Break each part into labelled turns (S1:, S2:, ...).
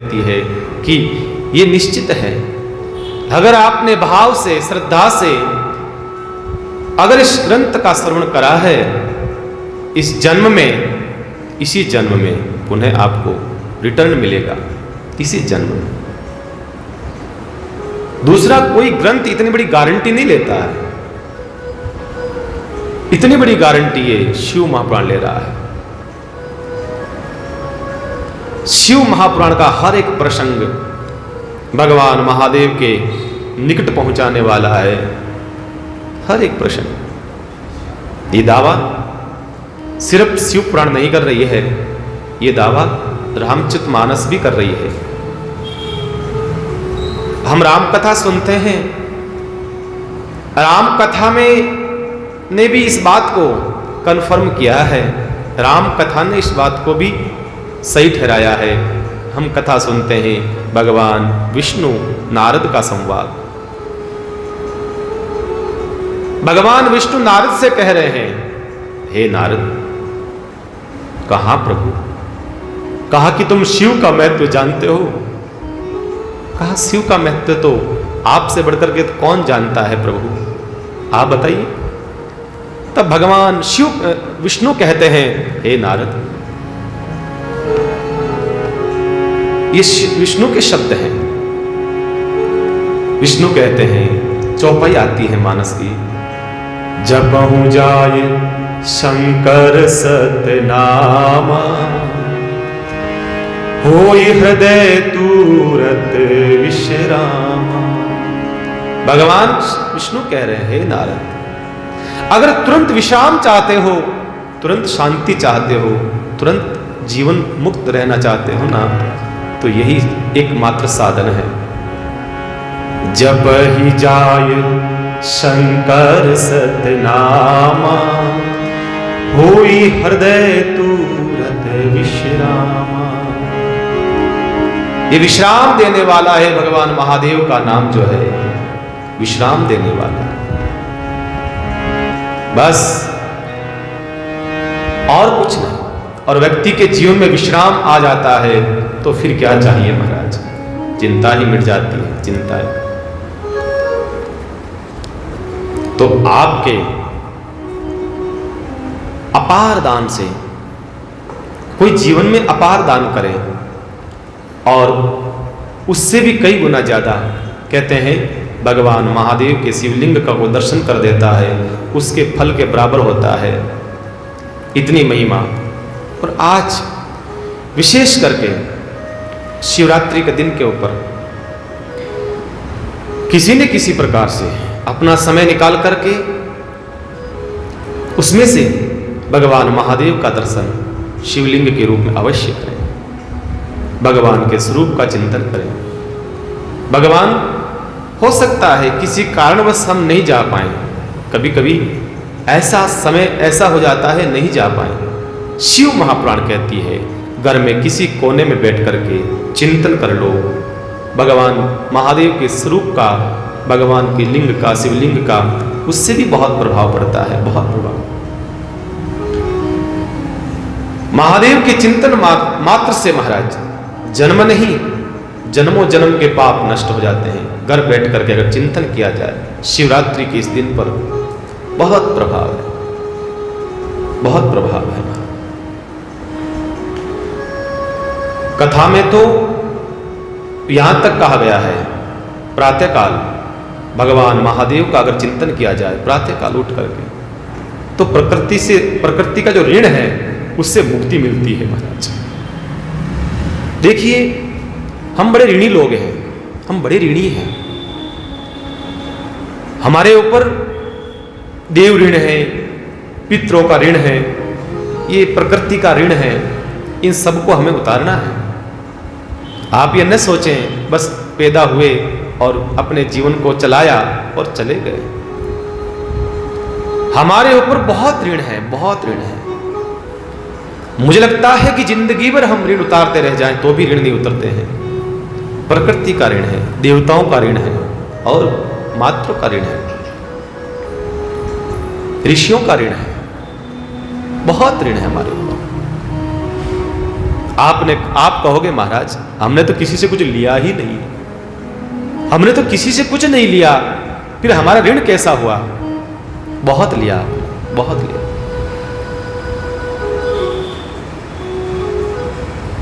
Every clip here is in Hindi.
S1: कहती है कि ये निश्चित है, अगर आपने भाव से, श्रद्धा से अगर इस ग्रंथ का श्रवण करा है, इस जन्म में, इसी जन्म में पुनः आपको रिटर्न मिलेगा, इसी जन्म में। दूसरा कोई ग्रंथ इतनी बड़ी गारंटी नहीं लेता है, इतनी बड़ी गारंटी ये शिव महापुराण ले रहा है। शिव महापुराण का हर एक प्रसंग भगवान महादेव के निकट पहुंचाने वाला है, हर एक प्रसंग। ये दावा सिर्फ शिव पुराण नहीं कर रही है, ये दावा रामचरितमानस भी कर रही है। हम राम कथा सुनते हैं, राम कथा में ने भी इस बात को कन्फर्म किया है, राम कथा ने इस बात को भी सही ठहराया है। हम कथा सुनते हैं भगवान विष्णु नारद का संवाद। भगवान विष्णु नारद से कह रहे हैं, हे नारद, कहा प्रभु, कहा कि तुम शिव का महत्व जानते हो। कहा शिव का महत्व तो आपसे बढ़कर के तो कौन जानता है प्रभु, आप बताइए। तब भगवान शिव विष्णु कहते हैं, हे नारद, ये विष्णु के शब्द हैं। विष्णु कहते हैं, चौपाई आती है मानस की, जपहु जाय शंकर सतनामा, होई हृदय तुरत विश्रामा। भगवान विष्णु कह रहे हैं, हे नारद, अगर तुरंत विश्राम चाहते हो, तुरंत शांति चाहते हो, तुरंत जीवन मुक्त रहना चाहते हो ना, तो यही एकमात्र साधन है। जप ही जाय शंकर सतनामा, होई हृदय तुरत विश्रामा। ये विश्राम देने वाला है, भगवान महादेव का नाम जो है विश्राम देने वाला है। बस और कुछ नहीं। और व्यक्ति के जीवन में विश्राम आ जाता है तो फिर क्या चाहिए महाराज, चिंता ही मिट जाती है, चिंता है। तो आपके अपार दान से कोई जीवन में अपार दान करे और उससे भी कई गुना ज्यादा, कहते हैं भगवान महादेव के शिवलिंग का वो दर्शन कर देता है, उसके फल के बराबर होता है। इतनी महिमा। और आज विशेष करके शिवरात्रि के दिन के ऊपर किसी न किसी प्रकार से अपना समय निकाल करके उसमें से भगवान महादेव का दर्शन शिवलिंग के रूप में अवश्य करें, भगवान के स्वरूप का चिंतन करें। भगवान, हो सकता है किसी कारणवश हम नहीं जा पाए, कभी कभी ऐसा समय ऐसा हो जाता है नहीं जा पाए। शिव महापुराण कहती है, घर में किसी कोने में बैठ करके चिंतन कर लो भगवान महादेव के स्वरूप का, भगवान के लिंग का, शिवलिंग का, उससे भी बहुत प्रभाव पड़ता है, बहुत प्रभाव। महादेव के चिंतन मात्र से महाराज जन्म नहीं, जन्मों जन्म के पाप नष्ट हो जाते हैं। घर बैठ करके अगर चिंतन किया जाए शिवरात्रि के इस दिन पर, बहुत प्रभाव है, बहुत प्रभाव है। कथा में तो यहां तक कहा गया है, प्रातःकाल भगवान महादेव का अगर चिंतन किया जाए प्रातःकाल उठ करके, तो प्रकृति से, प्रकृति का जो ऋण है उससे मुक्ति मिलती है महाराज। देखिए, हम बड़े ऋणी लोग हैं, हम बड़े ऋणी हैं। हमारे ऊपर देव ऋण है, पितरों का ऋण है, ये प्रकृति का ऋण है, इन सबको हमें उतारना है। आप ये न सोचें बस पैदा हुए और अपने जीवन को चलाया और चले गए। हमारे ऊपर बहुत ऋण है, बहुत ऋण है। मुझे लगता है कि जिंदगी भर हम ऋण उतारते रह जाएं तो भी ऋण नहीं उतरते हैं। प्रकृति का ऋण है, देवताओं का ऋण है और मातृ का ऋण है, ऋषियों का ऋण है, बहुत ऋण है हमारे ऊपर। आप कहोगे महाराज हमने तो किसी से कुछ लिया ही नहीं, हमने तो किसी से कुछ नहीं लिया, फिर हमारा ऋण कैसा हुआ? बहुत लिया, बहुत लिया।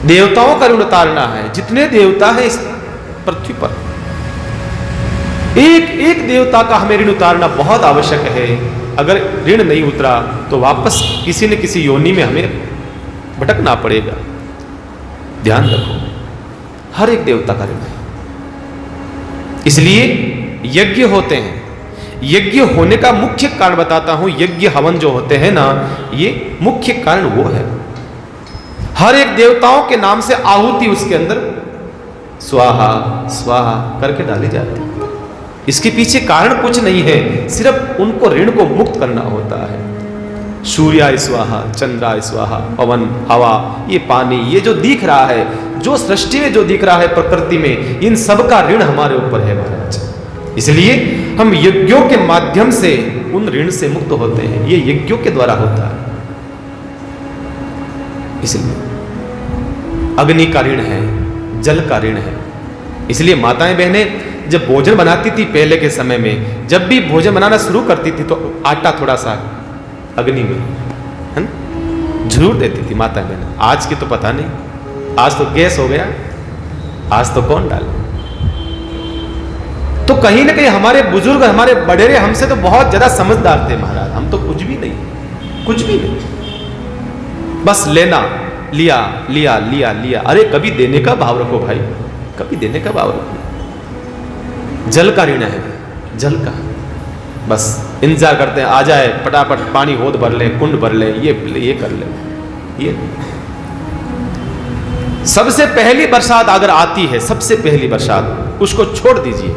S1: देवताओं का ऋण उतारना है। जितने देवता हैं इस पृथ्वी पर, एक एक देवता का हमें ऋण उतारना बहुत आवश्यक है। अगर ऋण नहीं उतरा तो वापस किसी न किसी योनि में हमें भटकना पड़ेगा। ध्यान रखो, हर एक देवता का ऋण है। इसलिए यज्ञ होते हैं। यज्ञ होने का मुख्य कारण बताता हूं। यज्ञ हवन जो होते हैं ना, ये मुख्य कारण वो है। हर एक देवताओं के नाम से आहुति उसके अंदर स्वाहा स्वाहा करके डाली जाती है। इसके पीछे कारण कुछ नहीं है, सिर्फ उनको ऋण को मुक्त करना होता है। सूर्याय स्वाहा, चंद्राय स्वाहा, पवन, हवा, ये पानी, ये जो दिख रहा है, जो सृष्टि में जो दिख रहा है प्रकृति में, इन सब का ऋण हमारे ऊपर है महाराज। इसलिए हम यज्ञों के माध्यम से उन ऋण से मुक्त होते हैं। ये यज्ञों के द्वारा होता है। इसलिए अग्नि का ऋण है, जल का ऋण है। इसलिए माताएं बहनें जब भोजन बनाती थी पहले के समय में, जब भी भोजन बनाना शुरू करती थी तो आटा थोड़ा सा अग्नि में, है ना, जरूर देती थी माताएं बहनें। आज की तो पता नहीं, आज तो गैस हो गया, आज तो कौन डाले। तो कहीं ना कहीं हमारे बुजुर्ग, हमारे बड़ेरे हमसे तो बहुत ज्यादा समझदार थे महाराज। हम तो कुछ भी नहीं, कुछ भी नहीं, बस लेना, लिया लिया लिया लिया। अरे कभी देने का भाव रखो भाई, कभी देने का भाव रखो। जल का ऋण है, जल का बस इंतजार करते हैं आ जाए, फटाफट पानी होद भर ले, कुंड भर ले, ये कर ले। ये सबसे पहली बरसात अगर आती है, सबसे पहली बरसात, उसको छोड़ दीजिए,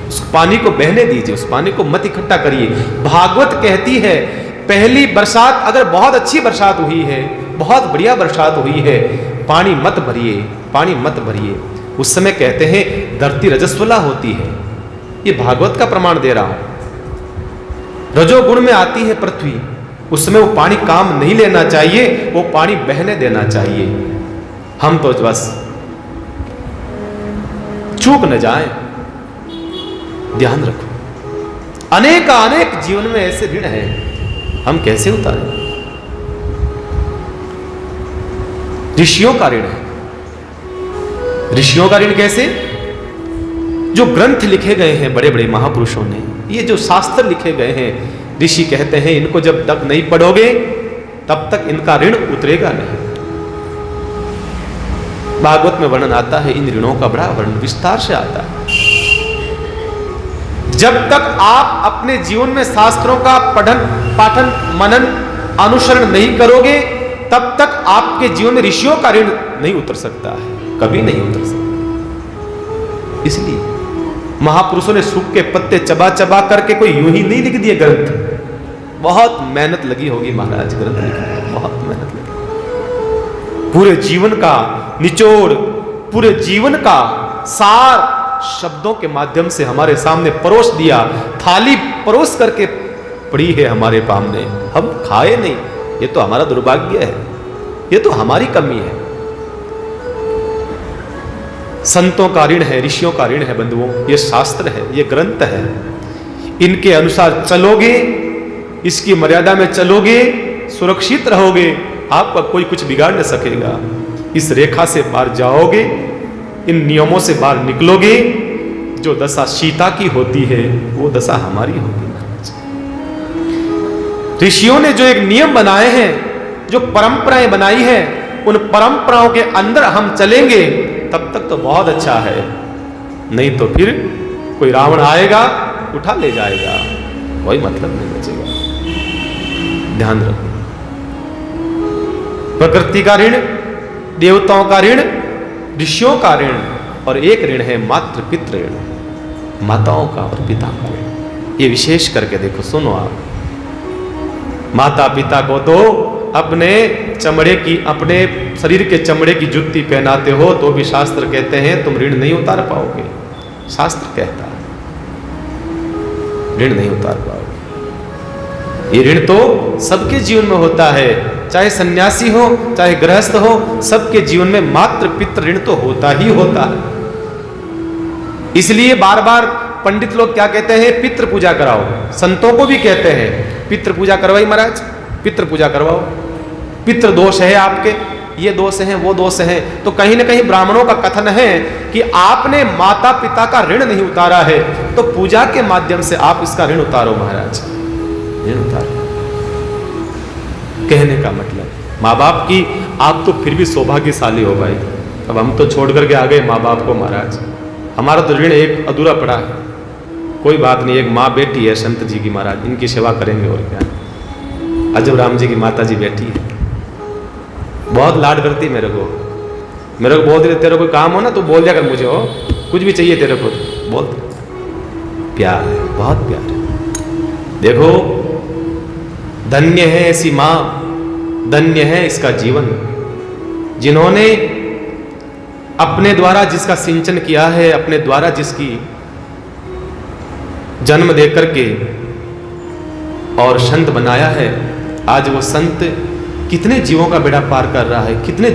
S1: उस पानी को बहने दीजिए, उस पानी को मत इकट्ठा करिए। भागवत कहती है पहली बरसात अगर बहुत अच्छी बरसात हुई है, बहुत बढ़िया बरसात हुई है, पानी मत भरिए, पानी मत भरिए। उस समय कहते हैं धरती रजस्वला होती है। ये भागवत का प्रमाण दे रहा हूं। रजोगुण में आती है पृथ्वी, उस समय वो पानी काम नहीं लेना चाहिए, वो पानी बहने देना चाहिए। हम तो बस चूक न जाए, ध्यान रखो। अनेक जीवन में ऐसे ऋण हैं, हम कैसे उतारें? ऋषियों का ऋण है। ऋषियों का ऋण कैसे? जो ग्रंथ लिखे गए हैं बड़े बड़े महापुरुषों ने, ये जो शास्त्र लिखे गए हैं, ऋषि कहते हैं इनको जब तक नहीं पढ़ोगे तब तक इनका ऋण उतरेगा नहीं। भागवत में वर्णन आता है, इन ऋणों का बड़ा वर्णन विस्तार से आता है। जब तक आप अपने जीवन में शास्त्रों का पठन पाठन मनन अनुसरण नहीं करोगे, तब तक आपके जीवन में ऋषियों का ऋण नहीं उतर सकता है, कभी नहीं उतर सकता। इसलिए महापुरुषों ने सूख के पत्ते चबा चबा करके कोई यूं ही नहीं लिख दिए ग्रंथ। बहुत मेहनत लगी होगी महाराज ग्रंथ लिखने में, बहुत मेहनत लगी। पूरे जीवन का निचोड़, पूरे जीवन का सार शब्दों के माध्यम से हमारे सामने परोस दिया। थाली परोस करके पड़ी है हमारे सामने, हम खाए नहीं। ये तो हमारा दुर्भाग्य है, ये तो हमारी कमी है। संतों का ऋण है, ऋषियों का ऋण है बंधुओं। ये शास्त्र है, ये ग्रंथ है। इनके अनुसार चलोगे, इसकी मर्यादा में चलोगे, सुरक्षित रहोगे, आपका कोई कुछ बिगाड़ न सकेगा। इस रेखा से बाहर जाओगे, इन नियमों से बाहर निकलोगे, जो दशा सीता की होती है वो दशा हमारी होगी। ऋषियों ने जो एक नियम बनाए हैं, जो परंपराएं बनाई हैं, उन परंपराओं के अंदर हम चलेंगे तब तक तो बहुत अच्छा है, नहीं तो फिर कोई रावण आएगा उठा ले जाएगा, कोई मतलब नहीं बचेगा। ध्यान रखो, प्रकृति का ऋण, देवताओं का ऋण, ऋषियों का ऋण, और एक ऋण है मातृ पितृ ऋण, माताओं का और पिता का ऋण। ये विशेष करके देखो, सुनो आप। माता पिता को तो अपने चमड़े की, अपने शरीर के चमड़े की जुत्ती पहनाते हो तो भी शास्त्र कहते हैं तुम ऋण नहीं उतार पाओगे। शास्त्र कहता है ऋण नहीं उतार पाओगे। ये ऋण तो सबके जीवन में होता है। चाहे सन्यासी हो चाहे गृहस्थ हो, सबके जीवन में मात्र पितृ ऋण तो होता ही होता है। इसलिए बार बार पंडित लोग क्या कहते हैं, पितृ पूजा कराओ। संतों को भी कहते हैं पितृ पूजा करवाई महाराज, पितृ पूजा करवाओ। पितृ दोष है आपके, ये दोष हैं वो दोष हैं। तो कहीं ना कहीं ब्राह्मणों का कथन है कि आपने माता पिता का ऋण नहीं उतारा है, तो पूजा के माध्यम से आप इसका ऋण उतारो महाराज, ऋण उतारो। कहने का मतलब माँ बाप की आप तो फिर भी सौभाग्यशाली हो भाई। अब हम तो छोड़ करके आ गए माँ बाप को महाराज, हमारा तो ऋण एक अधूरा पड़ा है। कोई बात नहीं, एक माँ बेटी है संत जी की महाराज, इनकी सेवा करेंगे और क्या। अजब राम जी की माता जी बैठी है, बहुत लाड करती मेरे को बोल दे, तेरे कोई काम हो ना तो बोल दिया कर मुझे, हो कुछ भी चाहिए तेरे को बोल। प्यार है, बहुत प्यार है। देखो धन्य है ऐसी माँ, धन्य है इसका जीवन, जिन्होंने अपने द्वारा जिसका सिंचन किया है, अपने द्वारा जिसकी जन्म दे करके और संत बनाया है। आज वो संत कितने जीवों का बेड़ा पार कर रहा है, कितने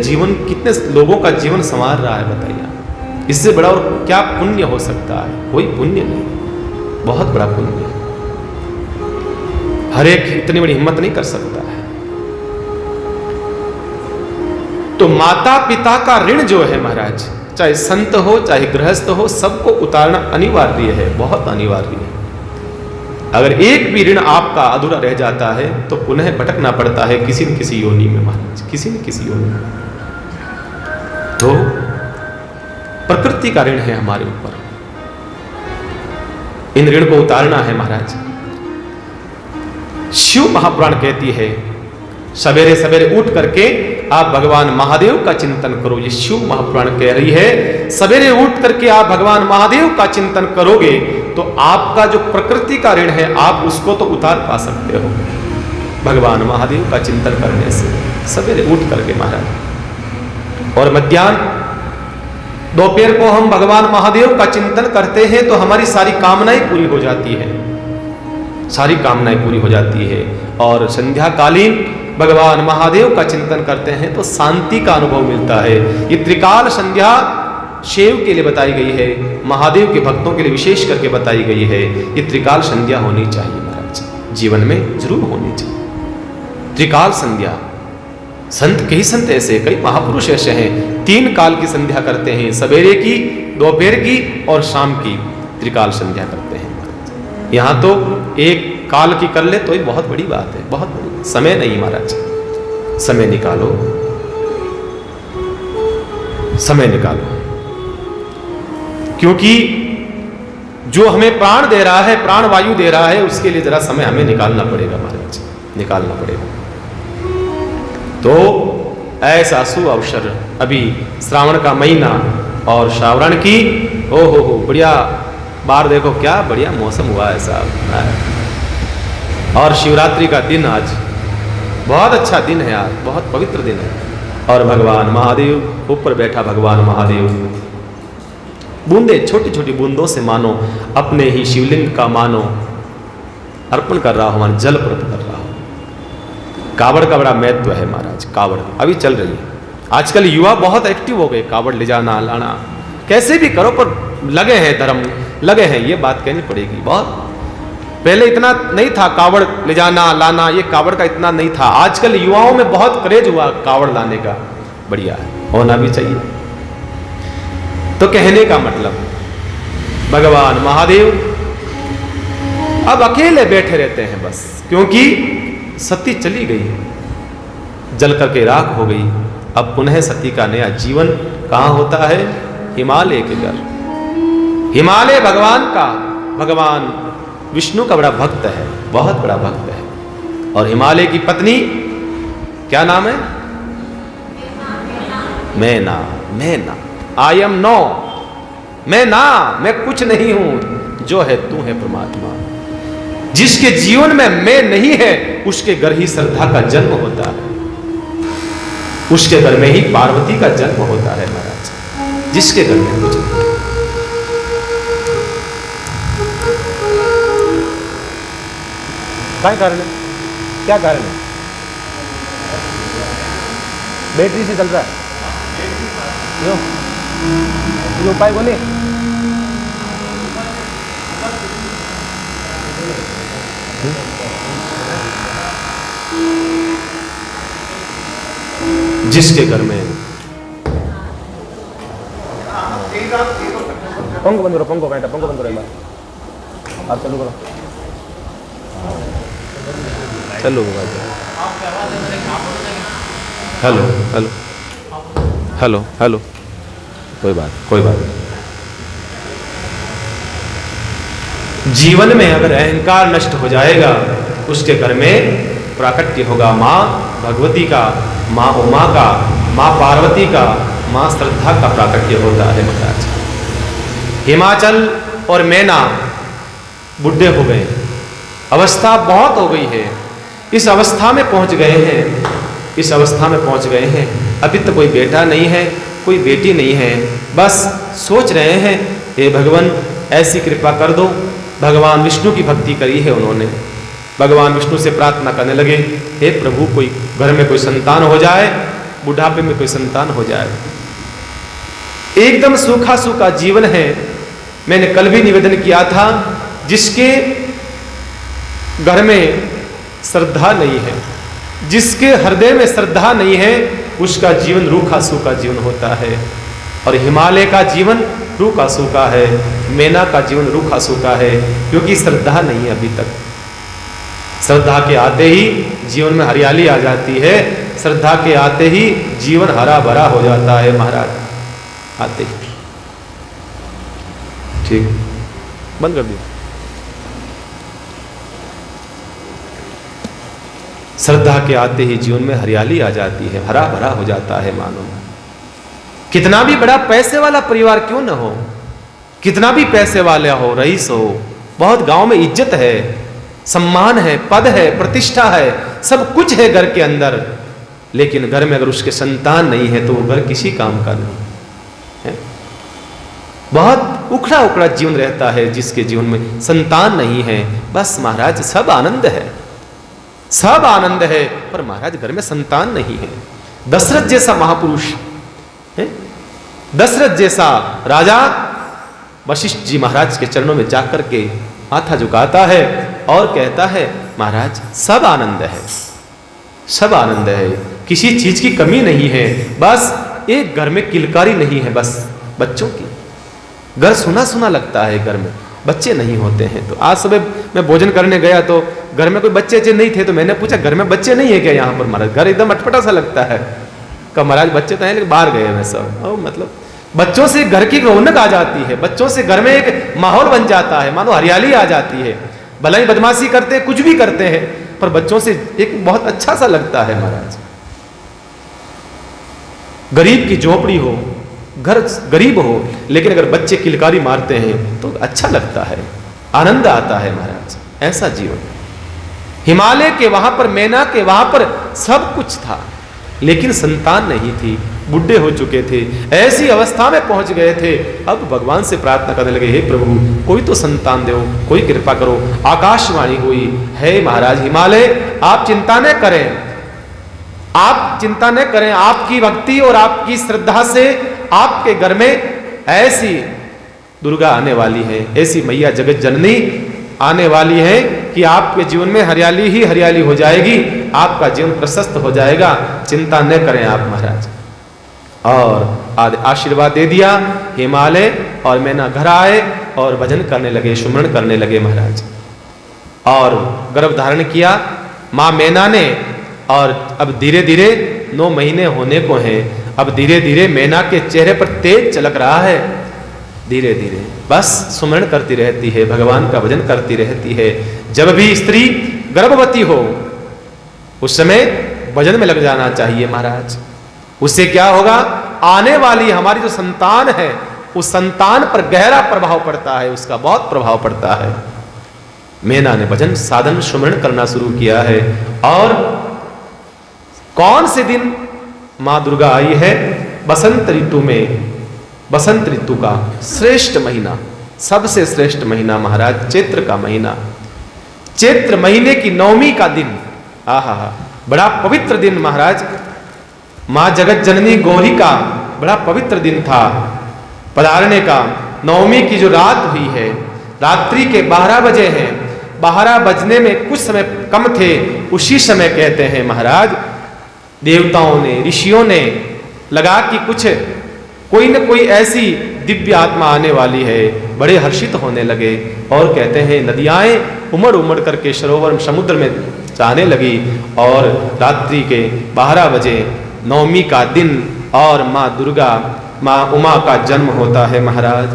S1: लोगों का जीवन संवार रहा है, बताइए। इससे बड़ा और क्या पुण्य हो सकता है? कोई पुण्य नहीं, बहुत बड़ा पुण्य। हर एक इतनी बड़ी हिम्मत नहीं कर सकता है। तो माता पिता का ऋण जो है महाराज, चाहे संत हो चाहे गृहस्थ हो, सबको उतारना अनिवार्य है, बहुत अनिवार्य है। अगर एक भी ऋण आपका अधूरा रह जाता है तो पुनः भटकना पड़ता है किसी न किसी योनि में महाराज, किसी न किसी योनि में। तो प्रकृति का ऋण है हमारे ऊपर, इन ऋण को उतारना है महाराज। शिव महापुराण कहती है सवेरे सवेरे उठ करके आप भगवान महादेव का चिंतन करो। ये शिव महापुराण कह रही है सवेरे उठ करके आप भगवान महादेव का चिंतन करोगे तो आपका जो प्रकृति का ऋण है आप उसको तो उतार पा सकते हो भगवान महादेव का चिंतन करने से, सवेरे उठ करके महाराज। और मध्याह्न दोपहर को हम भगवान महादेव का चिंतन करते हैं तो हमारी सारी कामनाएं पूरी हो जाती है, सारी कामनाएं पूरी हो जाती है। और संध्या कालीन भगवान महादेव का चिंतन करते हैं तो शांति का अनुभव मिलता है। ये त्रिकाल संध्या शिव के लिए बताई गई है, महादेव के भक्तों के लिए विशेष करके बताई गई है। ये त्रिकाल संध्या होनी चाहिए महाराज, जीवन में जरूर होनी चाहिए त्रिकाल संध्या। संत कई संत ऐसे, कई महापुरुष ऐसे हैं 3 काल की संध्या करते हैं, सवेरे की, दोपहर की और शाम की त्रिकाल संध्या करते हैं। यहाँ तो एक काल की कर ले तो ये बहुत बड़ी बात है, बहुत बड़ी। समय नहीं महाराज, समय निकालो, समय निकालो, क्योंकि जो हमें प्राण दे रहा है, प्राण वायु दे रहा है, उसके लिए जरा समय हमें निकालना पड़ेगा महाराज, निकालना पड़ेगा। तो ऐसा शुभ अवसर, अभी श्रावण का महीना और श्रावण की हो बढ़िया बार, देखो क्या बढ़िया मौसम हुआ है साहब। और शिवरात्रि का दिन आज बहुत अच्छा दिन है, आज बहुत पवित्र दिन है। और भगवान महादेव ऊपर बैठा, भगवान महादेव बूंदे, छोटी छोटी बूंदों से मानो अपने ही शिवलिंग का मानो अर्पण कर रहा हो, मान जल अर्पण कर रहा हो। कावड़ का बड़ा महत्व है महाराज, कावड़ अभी चल रही है। आजकल युवा बहुत एक्टिव हो गए, कावड़ ले जाना लाना कैसे भी करो, पर लगे हैं, धर्म लगे हैं, ये बात कहनी पड़ेगी। बहुत पहले इतना नहीं था कावड़ ले जाना लाना, ये कावड़ का इतना नहीं था। आजकल युवाओं में बहुत क्रेज हुआ कावड़ लाने का, बढ़िया है, होना भी चाहिए। तो कहने का मतलब भगवान महादेव अब अकेले बैठे रहते हैं बस, क्योंकि सती चली गई, जल करके राख हो गई। अब पुनः सती का नया जीवन कहां होता है? हिमालय के घर। हिमालय भगवान का, भगवान विष्णु का बड़ा भक्त है, बहुत बड़ा भक्त है। और हिमालय की पत्नी क्या नाम है? मैना। मैना, आई एम नो, मैं ना, मैं कुछ नहीं हूं, जो है तू है परमात्मा। जिसके जीवन में मैं नहीं है उसके घर ही श्रद्धा का जन्म होता है, उसके घर में ही पार्वती का जन्म होता है महाराज, जिसके घर में कुछ नहीं। क्या कारण है? क्या कारण है?
S2: बैटरी से चल रहा है यो ये उपाय बोले
S1: जिसके घर में
S2: पंखो बंद करो पंखो बैठा पंखो बंद करो एक बार आप चालू करो
S1: चलो हेलो हेलो हेलो हेलो कोई बात जीवन में अगर अहंकार नष्ट हो जाएगा उसके घर में प्राकट्य होगा माँ भगवती का, माँ उमा का, माँ पार्वती का, माँ श्रद्धा का प्राकट्य होता है महाराज। हिमाचल और मैना बुढ़े हो गए, अवस्था बहुत हो गई है, इस अवस्था में पहुंच गए हैं, अभी तो कोई बेटा नहीं है, कोई बेटी नहीं है, बस सोच रहे हैं हे भगवान ऐसी कृपा कर दो। भगवान विष्णु की भक्ति करी है उन्होंने, भगवान विष्णु से प्रार्थना करने लगे हे प्रभु कोई घर में कोई संतान हो जाए, बुढ़ापे में कोई संतान हो जाए। एकदम सूखा सूखा जीवन है। मैंने कल भी निवेदन किया था, जिसके घर में श्रद्धा नहीं है, जिसके हृदय में श्रद्धा नहीं है, उसका जीवन रूखा सूखा जीवन होता है। और हिमालय का जीवन रूखा सूखा है, मैना का जीवन रूखा सूखा है, क्योंकि श्रद्धा नहीं है अभी तक। श्रद्धा के आते ही जीवन में हरियाली आ जाती है, श्रद्धा के आते ही जीवन हरा भरा हो जाता है महाराज, आते ही। ठीक, बंद कर दिया। श्रद्धा के आते ही जीवन में हरियाली आ जाती है, हरा भरा हो जाता है मानो। कितना भी बड़ा पैसे वाला परिवार क्यों न हो, कितना भी पैसे वाला हो, रईस हो, बहुत गांव में इज्जत है, सम्मान है, पद है, प्रतिष्ठा है, सब कुछ है घर के अंदर, लेकिन घर में अगर उसके संतान नहीं है तो वो घर किसी काम का नहीं है। बहुत उखड़ा उखड़ा जीवन रहता है जिसके जीवन में संतान नहीं है। बस महाराज सब आनंद है, सब आनंद है, पर महाराज घर में संतान नहीं है। दशरथ जैसा महापुरुष है, दशरथ जैसा राजा वशिष्ठ जी महाराज के चरणों में जाकर के माथा झुकाता है और कहता है महाराज सब आनंद है, सब आनंद है, किसी चीज की कमी नहीं है, बस एक घर में किलकारी नहीं है, बस बच्चों की। घर सुना सुना लगता है, घर में बच्चे नहीं होते हैं। तो आज सुबह मैं भोजन करने गया तो घर में कोई बच्चे नहीं थे, तो मैंने पूछा घर में बच्चे नहीं है क्या यहाँ पर महाराज? घर एकदम अटपटा सा लगता है। कहा महाराज बच्चे तो हैं लेकिन बाहर गए हैं सब। मतलब बच्चों से घर की रौनक आ जाती है, बच्चों से घर में एक माहौल बन जाता है, मानो हरियाली आ जाती है। भला ही बदमाशी करते हैं, कुछ भी करते हैं, पर बच्चों से एक बहुत अच्छा सा लगता है महाराज। गरीब की झोपड़ी हो, घर गरीब हो, लेकिन अगर बच्चे किलकारी मारते हैं तो अच्छा लगता है, आनंद आता है महाराज। ऐसा जीवन हिमालय के वहां पर, मैना के वहां पर सब कुछ था, लेकिन संतान नहीं थी, बुढ़े हो चुके थे, ऐसी अवस्था में पहुंच गए थे। अब भगवान से प्रार्थना करने लगे हे प्रभु कोई तो संतान दो, कोई कृपा करो। आकाशवाणी हुई, हे महाराज हिमालय आप चिंता न करें, आप चिंता न करें, आपकी भक्ति और आपकी श्रद्धा से आपके घर में ऐसी दुर्गा आने वाली है, ऐसी मैया जगत जननी आने वाली है कि आपके जीवन में हरियाली ही हरियाली हो जाएगी, आपका जीवन प्रशस्त हो जाएगा, चिंता न करें आप महाराज। और आशीर्वाद दे दिया। हिमालय और मैना घर आए और भजन करने लगे, सुमरण करने लगे महाराज। और गर्भ धारण किया माँ मैना ने, और अब धीरे धीरे 9 महीने होने को हैं। अब धीरे धीरे मैना के चेहरे पर तेज चलक रहा है, धीरे धीरे बस सुमरण करती रहती है, भगवान का भजन करती रहती है। जब भी स्त्री गर्भवती हो उस समय भजन में लग जाना चाहिए महाराज। उससे क्या होगा, आने वाली हमारी जो संतान है उस संतान पर गहरा प्रभाव पड़ता है, उसका बहुत प्रभाव पड़ता है। मैना ने भजन साधन सुमरण करना शुरू किया है। और कौन से दिन मां दुर्गा आई है? बसंत ऋतु में, बसंत ऋतु का श्रेष्ठ महीना, सबसे श्रेष्ठ महीना महाराज, चैत्र का महीना, चैत्र महीने की 9वीं का दिन। आहा, बड़ा पवित्र दिन महाराज। माँ जगत जननी गौरी का बड़ा पवित्र दिन था पधारने का। नवमी की जो रात हुई है, रात्रि के 12 बजे हैं, 12 बजने में कुछ समय कम थे, उसी समय कहते हैं महाराज देवताओं ने, ऋषियों ने लगा कि कुछ कोई न कोई ऐसी दिव्य आत्मा आने वाली है, बड़े हर्षित होने लगे और कहते हैं नदियाँ उमड़ उमड़ करके सरोवर समुद्र में जाने लगी। और रात्रि के 12 बजे नवमी का दिन और माँ दुर्गा, माँ उमा का जन्म होता है महाराज।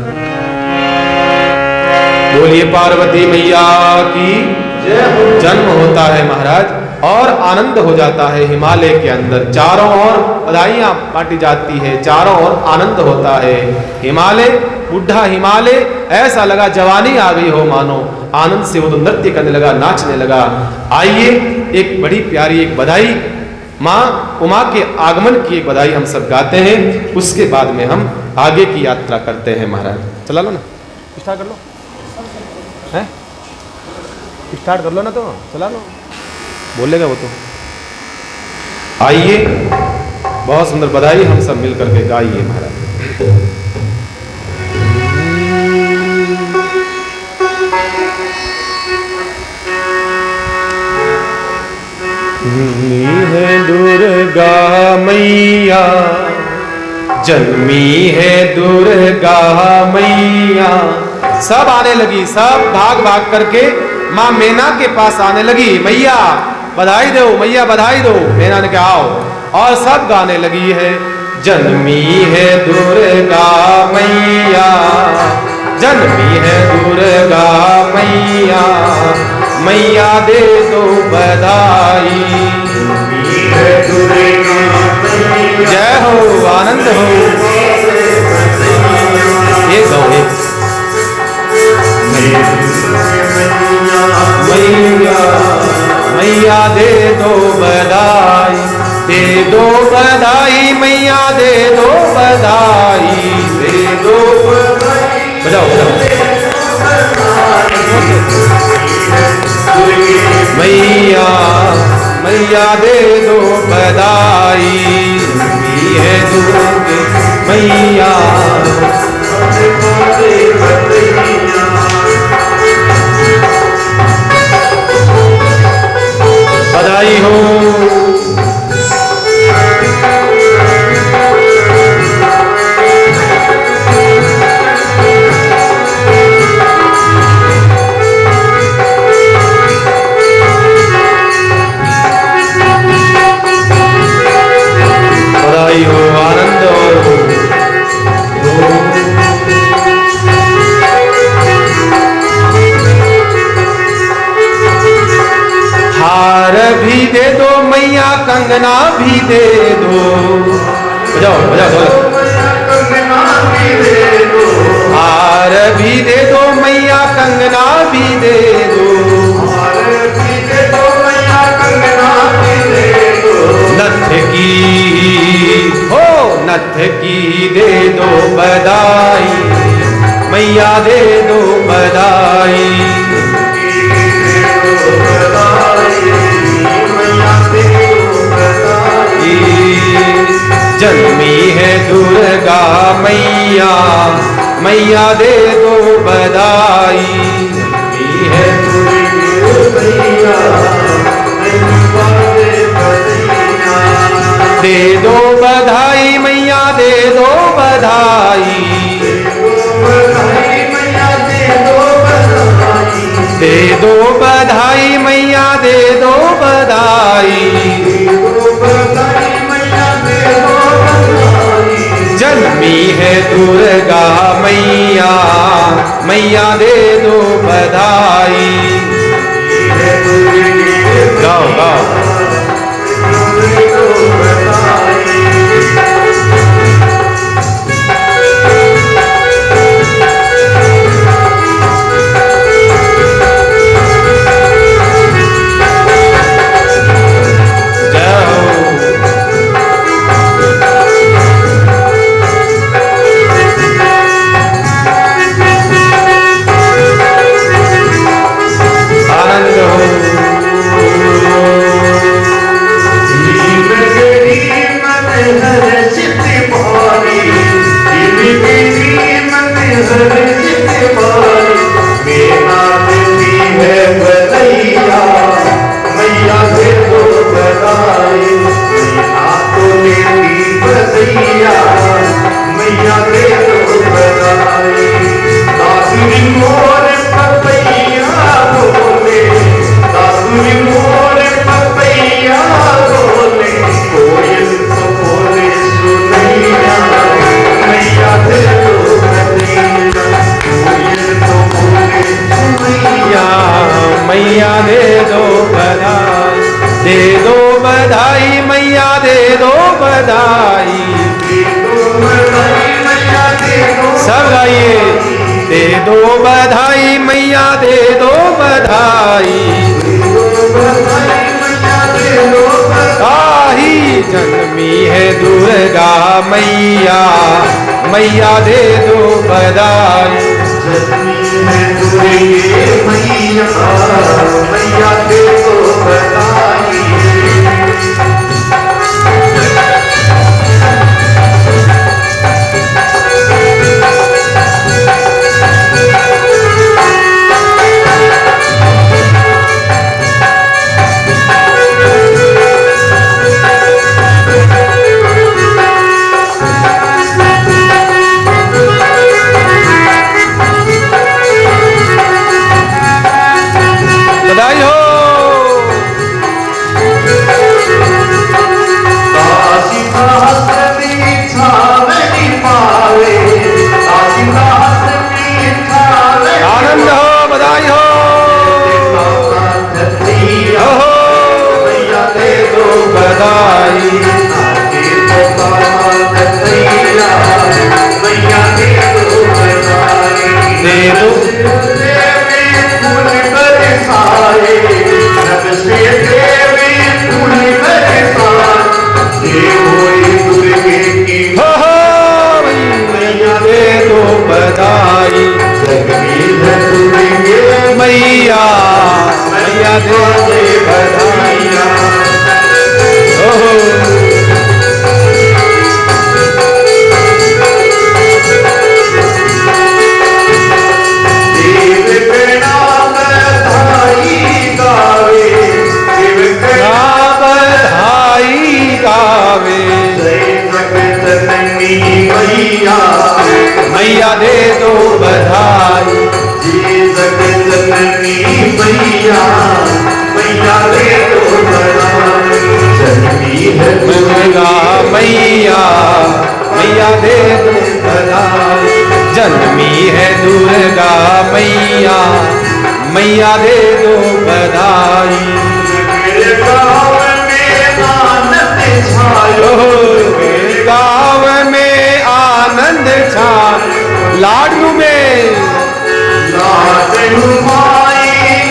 S1: बोलिए पार्वती मैया की जन्म होता है महाराज। और आनंद हो जाता है हिमालय के अंदर, चारों ओर बधाइयां बांटी जाती है, चारों ओर आनंद होता है। हिमालय, बुढ़ा हिमालय, ऐसा लगा जवानी आ गई हो मानो, आनंद से वो तो नृत्य करने लगा, नाचने लगा। आइए एक बड़ी प्यारी एक बधाई, माँ उमा के आगमन की एक बधाई हम सब गाते हैं, उसके बाद में हम आगे की यात्रा करते हैं महाराज। चला लो ना, स्टार्ट कर लो, हैं स्टार्ट कर लो ना, तो चला लो, बोलेगा वो तो। आइए बहुत सुंदर बधाई हम सब मिल करके गाइए महाराज। जन्मी है दुर्गा मैया, जन्मी है दुर्गा मैया। सब आने लगी, सब भाग भाग करके माँ मैना के पास आने लगी। मैया बधाई दो, मैया बधाई दो। मैना ने कहा आओ, और सब गाने लगी है जन्मी है दुर्गा मैया, जन्मी है दुर्गा मैया, मैया दे दो बधाई। जय हो, आनंद हो। ये गौ मैया, मैया दे दो बधाई, दे दो बधाई, मैया दे दो बधाई, दे दो बधाई। बजाओ बजाओ। मैया, मैया दे दो बधाई, है दुर्गे मैया। बधाई हो। बधाई हो, आनंद हो। हार भी दे दो मैया, कंगना भी दे दो। बजाओ बजाओ। हार भी दे दो मैया, कंगना भी दे दो। नथ की हो, नथ की दे दो बधाई, मैया दे दो बधाई। जन्मी है दुर्गा मैया, मैया दे दो बधाई। जन्मी है दुर्गा मैया, दे दो बधाई, मैया दे दो बधाई। दे दो बधाई, मैया दे दो बधाई। जन्मी है दुर्गा मैया, मैया दे दो बधाई। गाओ गाओ। दे दो बधाई मैया दे दो बधाई, ताही जन्मी है दुर्गा मैया, मैया दे दो बधाई।
S2: मैया दे दो बधाई।
S1: बधाई हो। आनंद हो, बधाई हो। मैया दे दो बधाई, दे दो बधाई, मैया मैया दे दे बधाइया। मैया दे दो बधाई,
S2: मैया मैया दे दो बधाई।
S1: दुर्गा मैया मैया दे दो बधाई, जन्मी है दुर्गा मैया, मैया दे दो बधाई।
S2: मेरे गाँव में आनंद छायो,
S1: गाँव में आनंद छा, लाडू में
S2: लाडू माई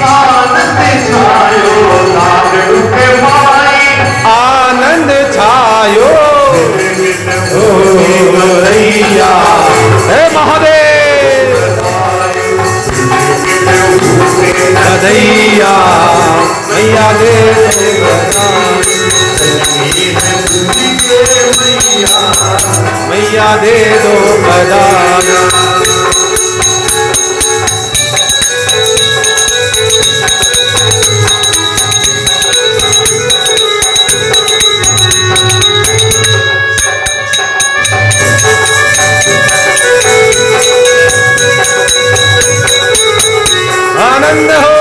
S2: आनंद छायो, लाडू के माई
S1: आनंद छायो। भैया हे महादेव बधैया, मैया दे मैया दे दो बधाई। आनंद हो।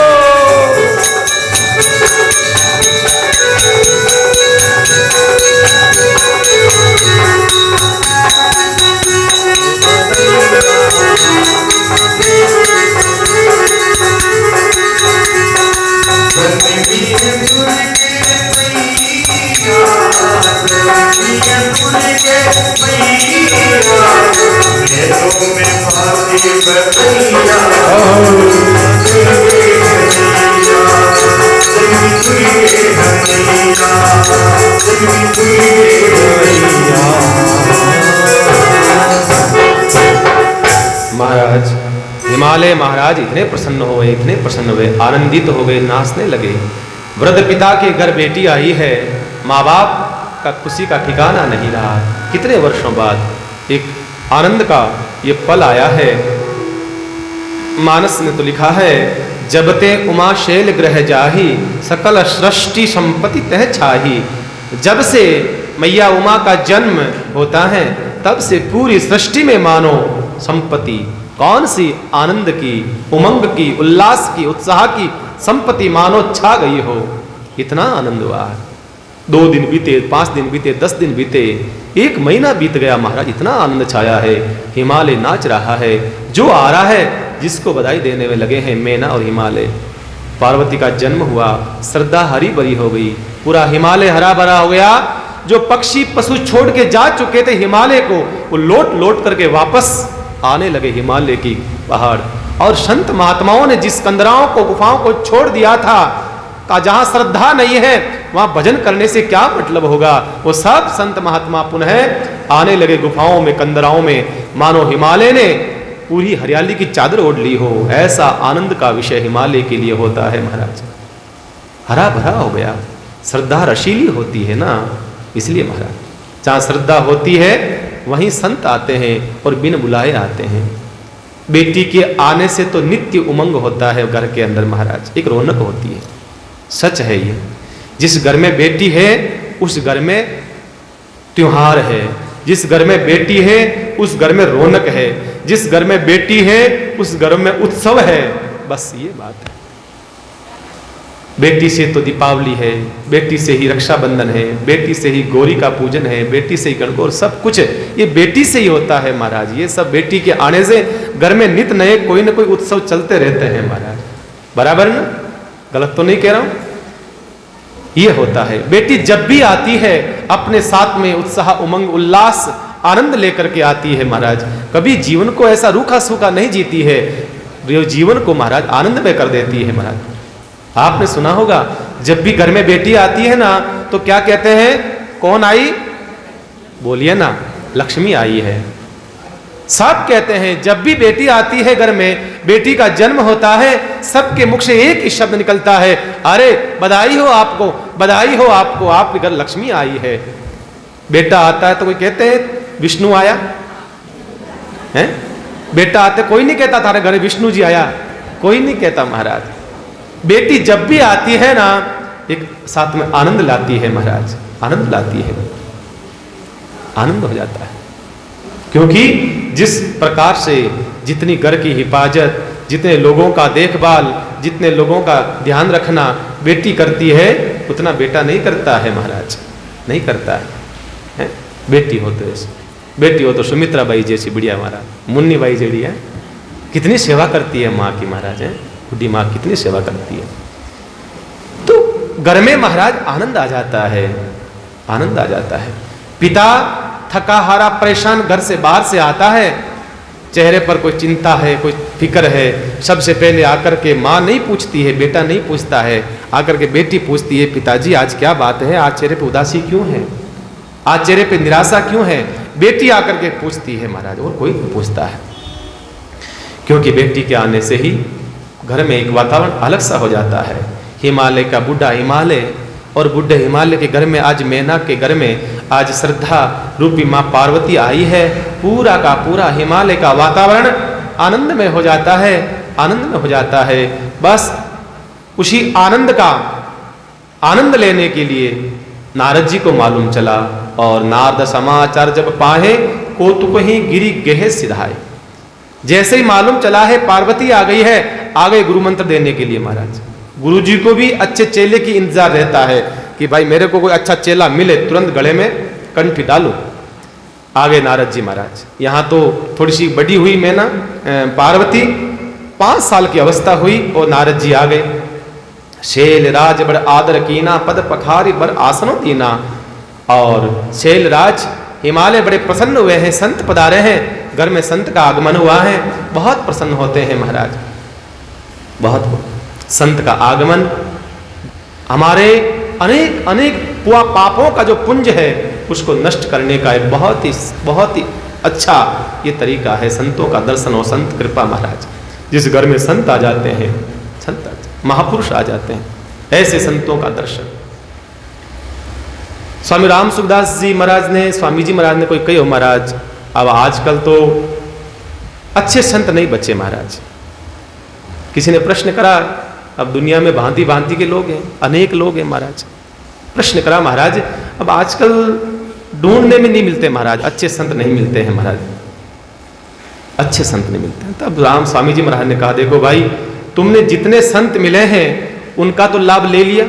S1: महाराज हिमालय महाराज इतने प्रसन्न हुए, इतने प्रसन्न हुए, आनंदित हो गए, नाचने लगे। वृद्ध पिता के घर बेटी आई है, माँ बाप का खुशी का ठिकाना नहीं रहा। कितने वर्षों बाद एक आनंद का ये पल आया है। मानस ने तो लिखा है, जब ते उमा शैल ग्रह जाही, सकल सृष्टि संपत्ति तह छाही। जब से मैया उमा का जन्म होता है तब से पूरी सृष्टि में मानो संपत्ति, कौन सी आनंद की, उमंग की, उल्लास की, उत्साह की संपत्ति मानो छा गई हो। इतना आनंद हुआ। 2 दिन बीते, 5 दिन बीते, 10 दिन बीते, 1 महीना बीत गया महाराज। इतना आनंद छाया है, हिमालय नाच रहा है। जो आ रहा है जिसको बधाई देने में लगे हैं मैना और हिमालय। पार्वती का जन्म हुआ, श्रद्धा हरी भरी हो गई, पूरा हिमालय हरा भरा हो गया। जो पक्षी पशु छोड़ के जा चुके थे हिमालय को, वो लौट लौट करके वापस आने लगे हिमालय की पहाड़। और संत महात्माओं ने जिस कंदराओं को, गुफाओं को छोड़ दिया था, जहां श्रद्धा नहीं है वहां भजन करने से क्या मतलब होगा, वो सब संत महात्मा पुनः आने लगे गुफाओं में, कंदराओं में, मानो हिमालय ने पूरी हरियाली की चादर ओढ़ ली हो। ऐसा आनंद का विषय हिमालय के लिए होता है महाराज, हरा भरा हो गया। श्रद्धा रसीली होती है ना, इसलिए महाराज जहां श्रद्धा होती है वहीं संत आते हैं और बिन बुलाए आते हैं। बेटी के आने से तो नित्य उमंग होता है घर के अंदर महाराज, एक रौनक होती है, सच है ये। जिस घर में बेटी है उस घर में त्योहार है, जिस घर में बेटी है उस घर में रौनक है, जिस घर में बेटी है उस घर में उत्सव है। बस ये बात है। बेटी से तो दीपावली है, बेटी से ही रक्षाबंधन है, बेटी से ही गौरी का पूजन है, बेटी से ही गणगौर, सब कुछ ये बेटी से ही होता है महाराज। ये सब बेटी के आने से घर में नित नए कोई ना कोई उत्सव चलते रहते हैं महाराज, बराबर ना? गलत तो नहीं कह रहा हूं? ये होता है। बेटी जब भी आती है अपने साथ में उत्साह, उमंग, उल्लास, आनंद लेकर के आती है महाराज। कभी जीवन को ऐसा रूखा सूखा नहीं जीती है, जीवन को महाराज आनंद में कर देती है महाराज। आपने सुना होगा जब भी घर में बेटी आती है ना तो क्या कहते हैं, कौन आई? बोलिए ना, लक्ष्मी आई है। सब कहते हैं जब भी बेटी आती है घर में, बेटी का जन्म होता है, सबके मुख से एक ही शब्द निकलता है, अरे बधाई हो आपको, बधाई हो आपको, आपके घर लक्ष्मी आई है। बेटा आता है तो कोई कहते हैं विष्णु आया है? बेटा आते कोई नहीं कहता थारे घर विष्णु जी आया, कोई नहीं कहता महाराज। बेटी जब भी आती है ना एक साथ में आनंद लाती है महाराज, आनंद लाती है, आनंद हो जाता है। क्योंकि जिस प्रकार से जितनी घर की हिफाजत, जितने लोगों का देखभाल, जितने लोगों का ध्यान रखना बेटी करती है, उतना बेटा नहीं करता है महाराज, नहीं करता है। बेटी हो तो ऐसे, बेटी हो तो सुमित्रा बाई जैसी बढ़िया महाराज, मुन्नी बाई जड़ी है, कितनी सेवा करती है माँ की महाराज है, बुढ़ी माँ कितनी सेवा करती है। तो घर में महाराज आनंद आ जाता है, आनंद आ जाता है। पिता थका हारा परेशान घर से बाहर से आता है, चेहरे पर कोई चिंता है, कोई फिक्र है, सबसे पहले आकर के माँ नहीं पूछती है, बेटा नहीं पूछता है, आकर के बेटी पूछती है, पिताजी आज क्या बात है, आज चेहरे पे उदासी क्यों है, आज चेहरे पे निराशा क्यों है? बेटी आकर के पूछती है महाराज, और कोई नहीं पूछता है। क्योंकि बेटी के आने से ही घर में एक वातावरण अलग सा हो जाता है। हिमालय का बूढ़ा हिमालय और बुढ़े हिमालय के घर में आज मैना के घर में आज श्रद्धा रूपी माँ पार्वती आई है। पूरा का पूरा हिमालय का वातावरण आनंद में हो जाता है, आनंद में हो जाता है। बस उसी आनंद का आनंद लेने के लिए नारद जी को मालूम चला, और नारद समाचार जब पाहे कौतुक ही गिरी गेहे सिधाए। जैसे ही मालूम चला है पार्वती आ गई है, आ गए गुरु मंत्र देने के लिए महाराज। गुरु जी को भी अच्छे चेले की इंतजार रहता है कि भाई मेरे को कोई अच्छा चेला मिले, तुरंत गले में कंठी डालो। आ गए नारद जी महाराज। यहाँ तो थोड़ी सी बड़ी हुई मैं ना पार्वती, 5 साल की अवस्था हुई और नारद जी आ गए। शैल राज बड़ आदर कीना, पद पखारी बड़ आसनो दीना। और शैल राज हिमालय बड़े प्रसन्न हुए हैं, संत पधारे हैं, घर में संत का आगमन हुआ है, बहुत प्रसन्न होते हैं महाराज। बहुत संत का आगमन हमारे अनेक अनेक पापों का जो पुंज है उसको नष्ट करने का एक बहुत ही अच्छा ये तरीका है संतों का दर्शन और संत कृपा महाराज। जिस घर में संत आ जाते हैं, संत महापुरुष आ जाते हैं, ऐसे संतों का दर्शन। स्वामी राम सुखदास जी महाराज ने, स्वामी जी महाराज ने कोई कही हो महाराज, अब आजकल तो अच्छे संत नहीं बचे महाराज। किसी ने प्रश्न करा, अब दुनिया में भांति भांति के लोग हैं, अनेक लोग हैं महाराज। प्रश्न करा महाराज, अब आजकल ढूंढने में नहीं मिलते महाराज, अच्छे संत नहीं मिलते हैं महाराज, अच्छे संत नहीं मिलते हैं। तब राम स्वामी जी महाराज ने कहा, देखो भाई तुमने जितने संत मिले हैं उनका तो लाभ ले लिया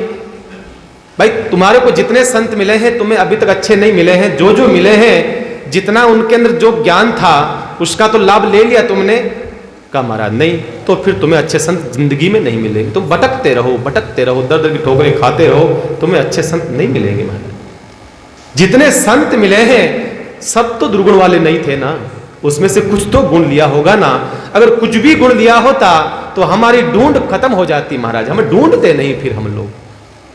S1: भाई, तुम्हारे को जितने संत मिले हैं तुम्हें अभी तक अच्छे नहीं मिले हैं। जो जो मिले हैं, जितना उनके अंदर जो ज्ञान था उसका तो लाभ ले लिया तुमने। कहा महाराज नहीं, तो फिर तुम्हें अच्छे संत जिंदगी में नहीं मिलेंगे, तुम भटकते रहो, भटकते रहो, दर दर की ठोकरें खाते रहो, तुम्हें अच्छे संत नहीं मिलेंगे महाराज। जितने संत मिले हैं सब तो दुर्गुण वाले नहीं थे ना, उसमें से कुछ तो गुण लिया होगा ना। अगर कुछ भी गुण लिया होता तो हमारी ढूंढ खत्म हो जाती महाराज। हम ढूंढते नहीं फिर हम लोग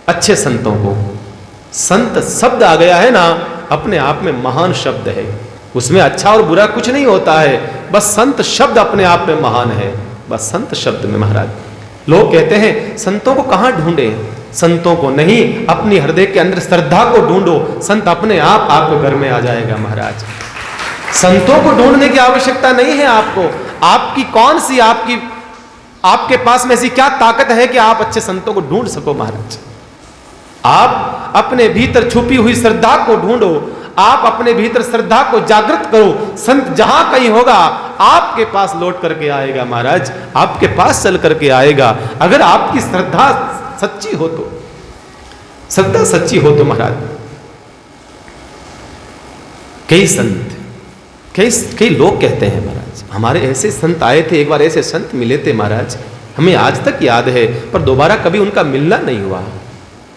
S1: अच्छे संतों को। संत शब्द आ गया है ना, अपने आप में महान शब्द है, उसमें अच्छा और बुरा कुछ नहीं होता है, बस संत शब्द अपने आप में महान है। बस संत शब्द में महाराज। लोग कहते हैं संतों को कहां ढूंढे, संतों को नहीं, अपनी हृदय के अंदर श्रद्धा को ढूंढो, संत अपने आप आपके घर में आ जाएगा महाराज। संतों को ढूंढने की आवश्यकता नहीं है आपको। आपकी कौन सी आपके पास में ऐसी क्या ताकत है कि आप अच्छे संतों को ढूंढ सको महाराज। आप अपने भीतर छुपी हुई श्रद्धा को ढूंढो, आप अपने भीतर श्रद्धा को जागृत करो। संत जहां कहीं होगा आपके पास लौट करके आएगा महाराज, आपके पास चल करके आएगा। अगर आपकी श्रद्धा सच्ची हो तो, श्रद्धा सच्ची हो तो महाराज। कई संत, कई लोग कहते हैं महाराज, हमारे ऐसे संत आए थे, एक बार ऐसे संत मिले थे महाराज, हमें आज तक याद है, पर दोबारा कभी उनका मिलना नहीं हुआ।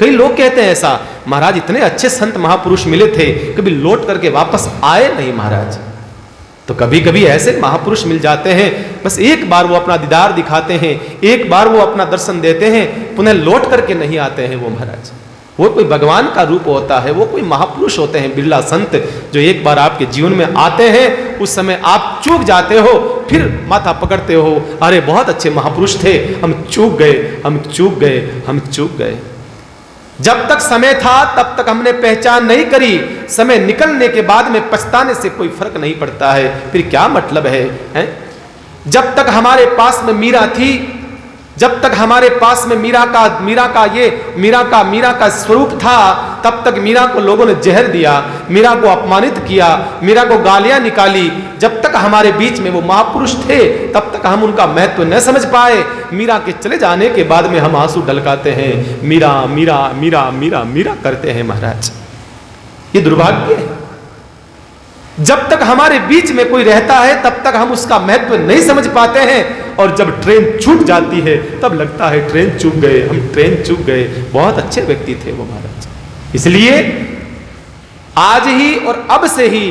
S1: कई लोग कहते हैं ऐसा, महाराज इतने अच्छे संत महापुरुष मिले थे, कभी लौट करके वापस आए नहीं महाराज। तो कभी कभी ऐसे महापुरुष मिल जाते हैं, बस एक बार वो अपना दीदार दिखाते हैं, एक बार वो अपना दर्शन देते हैं, पुनः लौट करके नहीं आते हैं वो महाराज। वो कोई भगवान का रूप होता है, वो कोई महापुरुष होते हैं, बिरला संत, जो एक बार आपके जीवन में आते हैं, उस समय आप चूक जाते हो, फिर माथा पकड़ते हो, अरे बहुत अच्छे महापुरुष थे, हम चूक गए, हम चूक गए, हम चूक गए। जब तक समय था तब तक हमने पहचान नहीं करी, समय निकलने के बाद में पछताने से कोई फर्क नहीं पड़ता है, फिर क्या मतलब है? जब तक हमारे पास में मीरा थी, जब तक हमारे पास में मीरा का स्वरूप था, तब तक मीरा को लोगों ने जहर दिया, मीरा को अपमानित किया, मीरा को गालियां निकाली। जब तक हमारे बीच में वो महापुरुष थे तब तक हम उनका महत्व न समझ पाए। मीरा के चले जाने के बाद में हम आंसू ढलकाते हैं, मीरा मीरा मीरा मीरा मीरा करते हैं महाराज। ये दुर्भाग्य है। जब तक हमारे बीच में कोई रहता है तब तक हम उसका महत्व नहीं समझ पाते हैं, और जब ट्रेन छूट जाती है तब लगता है ट्रेन चूक गए, हम ट्रेन चूक गए। बहुत अच्छे व्यक्ति थे वो महाराज। इसलिए आज ही और अब से ही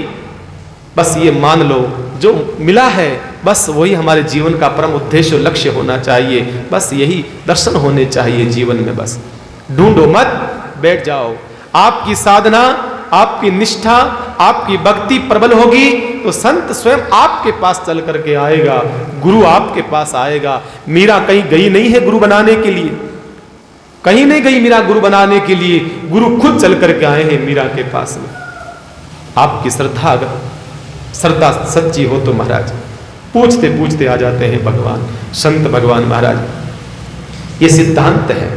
S1: बस ये मान लो, जो मिला है बस वही हमारे जीवन का परम उद्देश्य और लक्ष्य होना चाहिए। बस यही दर्शन होने चाहिए जीवन में। बस ढूंढो मत, बैठ जाओ। आपकी साधना, आपकी निष्ठा, आपकी भक्ति प्रबल होगी तो संत स्वयं आपके पास चल करके आएगा, गुरु आपके पास आएगा। मीरा कहीं गई नहीं है गुरु बनाने के लिए, कहीं नहीं गई मीरा गुरु बनाने के लिए, गुरु खुद चल करके आए हैं मीरा के पास में। आपकी श्रद्धा सच्ची हो तो महाराज पूछते पूछते आ जाते हैं भगवान, संत भगवान महाराज। ये सिद्धांत है,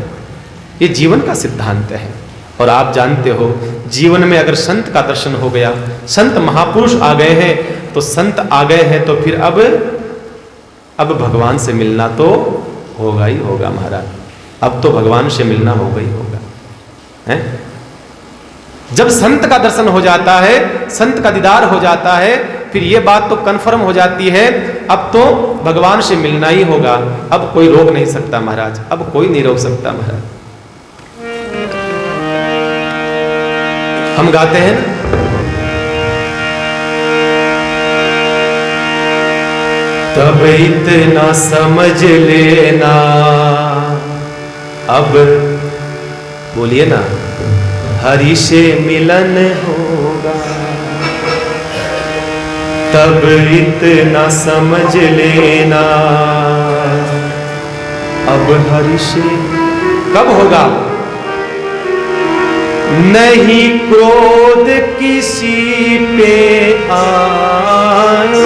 S1: ये जीवन का सिद्धांत है। और आप जानते हो, जीवन में अगर संत का दर्शन हो गया, संत महापुरुष आ गए हैं, तो संत आ गए हैं तो फिर अब भगवान से मिलना तो होगा ही होगा महाराज। अब तो भगवान से मिलना होगा ही होगा, है? जब संत का दर्शन हो जाता है, संत का दीदार हो जाता है, फिर ये बात तो कन्फर्म हो जाती है, अब तो भगवान से मिलना ही होगा। अब कोई रोक नहीं सकता महाराज, अब कोई नहीं रोक सकता महाराज। हम गाते हैं ना, तब इतना समझ लेना, अब बोलिए ना, हरि से मिलन होगा। तब इतना समझ लेना, अब हरि से कब होगा? नहीं क्रोध किसी पे आए,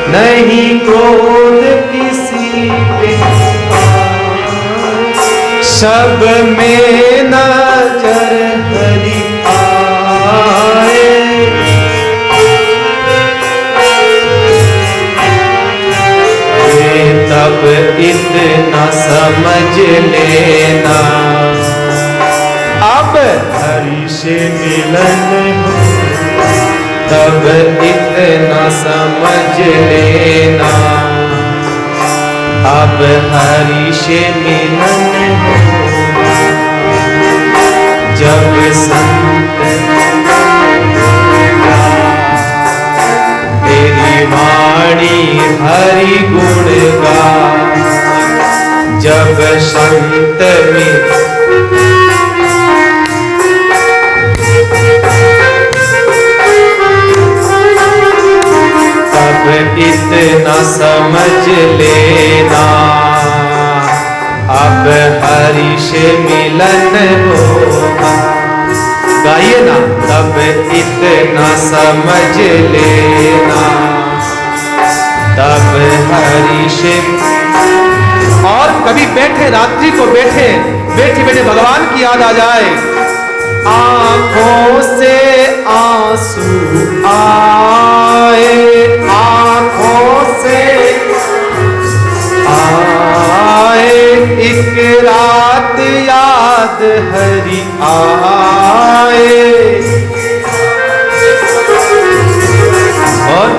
S1: नहीं क्रोध किसी पे आए, सब में नजर हरि आए। तब इतना समझ लेना, अब हरि से मिलन हो। तब इतना समझ लेना, अब हरि से मिलन हो। जब संत तेरी हरि गुण गाए। जब संत मिले तब इतना समझ लेना, अब हरि से मिलन होगा। गाइए ना, तब इतना समझ लेना, तब हरि से। और कभी बैठे, रात्रि को बैठे बैठे बैठे भगवान की याद आ जाए, आंखों से आंसू आए, आंखों से आए, एक रात याद हरि आए। और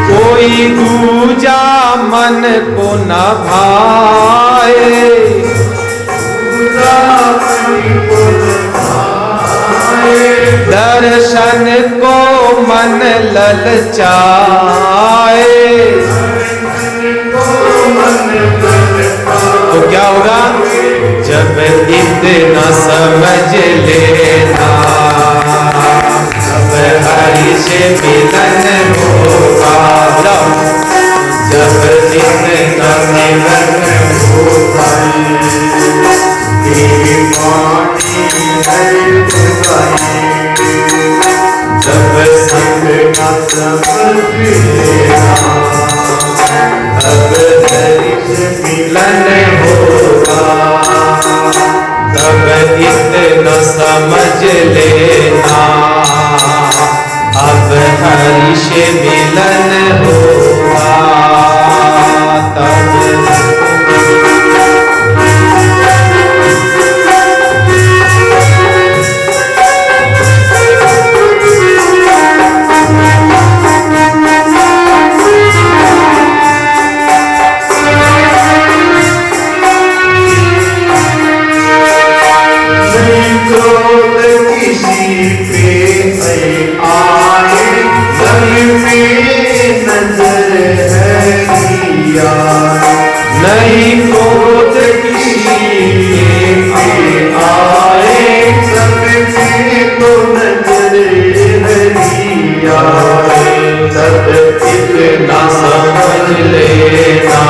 S1: कोई दूजा मन को न भाए, दर्शन को मन ललचाए, तो क्या होगा? जब इतना समझ लेना, तब हरि से मिलन होगा। जब इतना मिलन होगा, जब संग का समझ लेना, तब हरि से मिलन होगा। तब इतना समझ लेना, अब हरि से मिलन होगा। तब नहीं क्रोध किसी पे आए, सब में तो नजर हरि आए। तब इतना समझ लेना,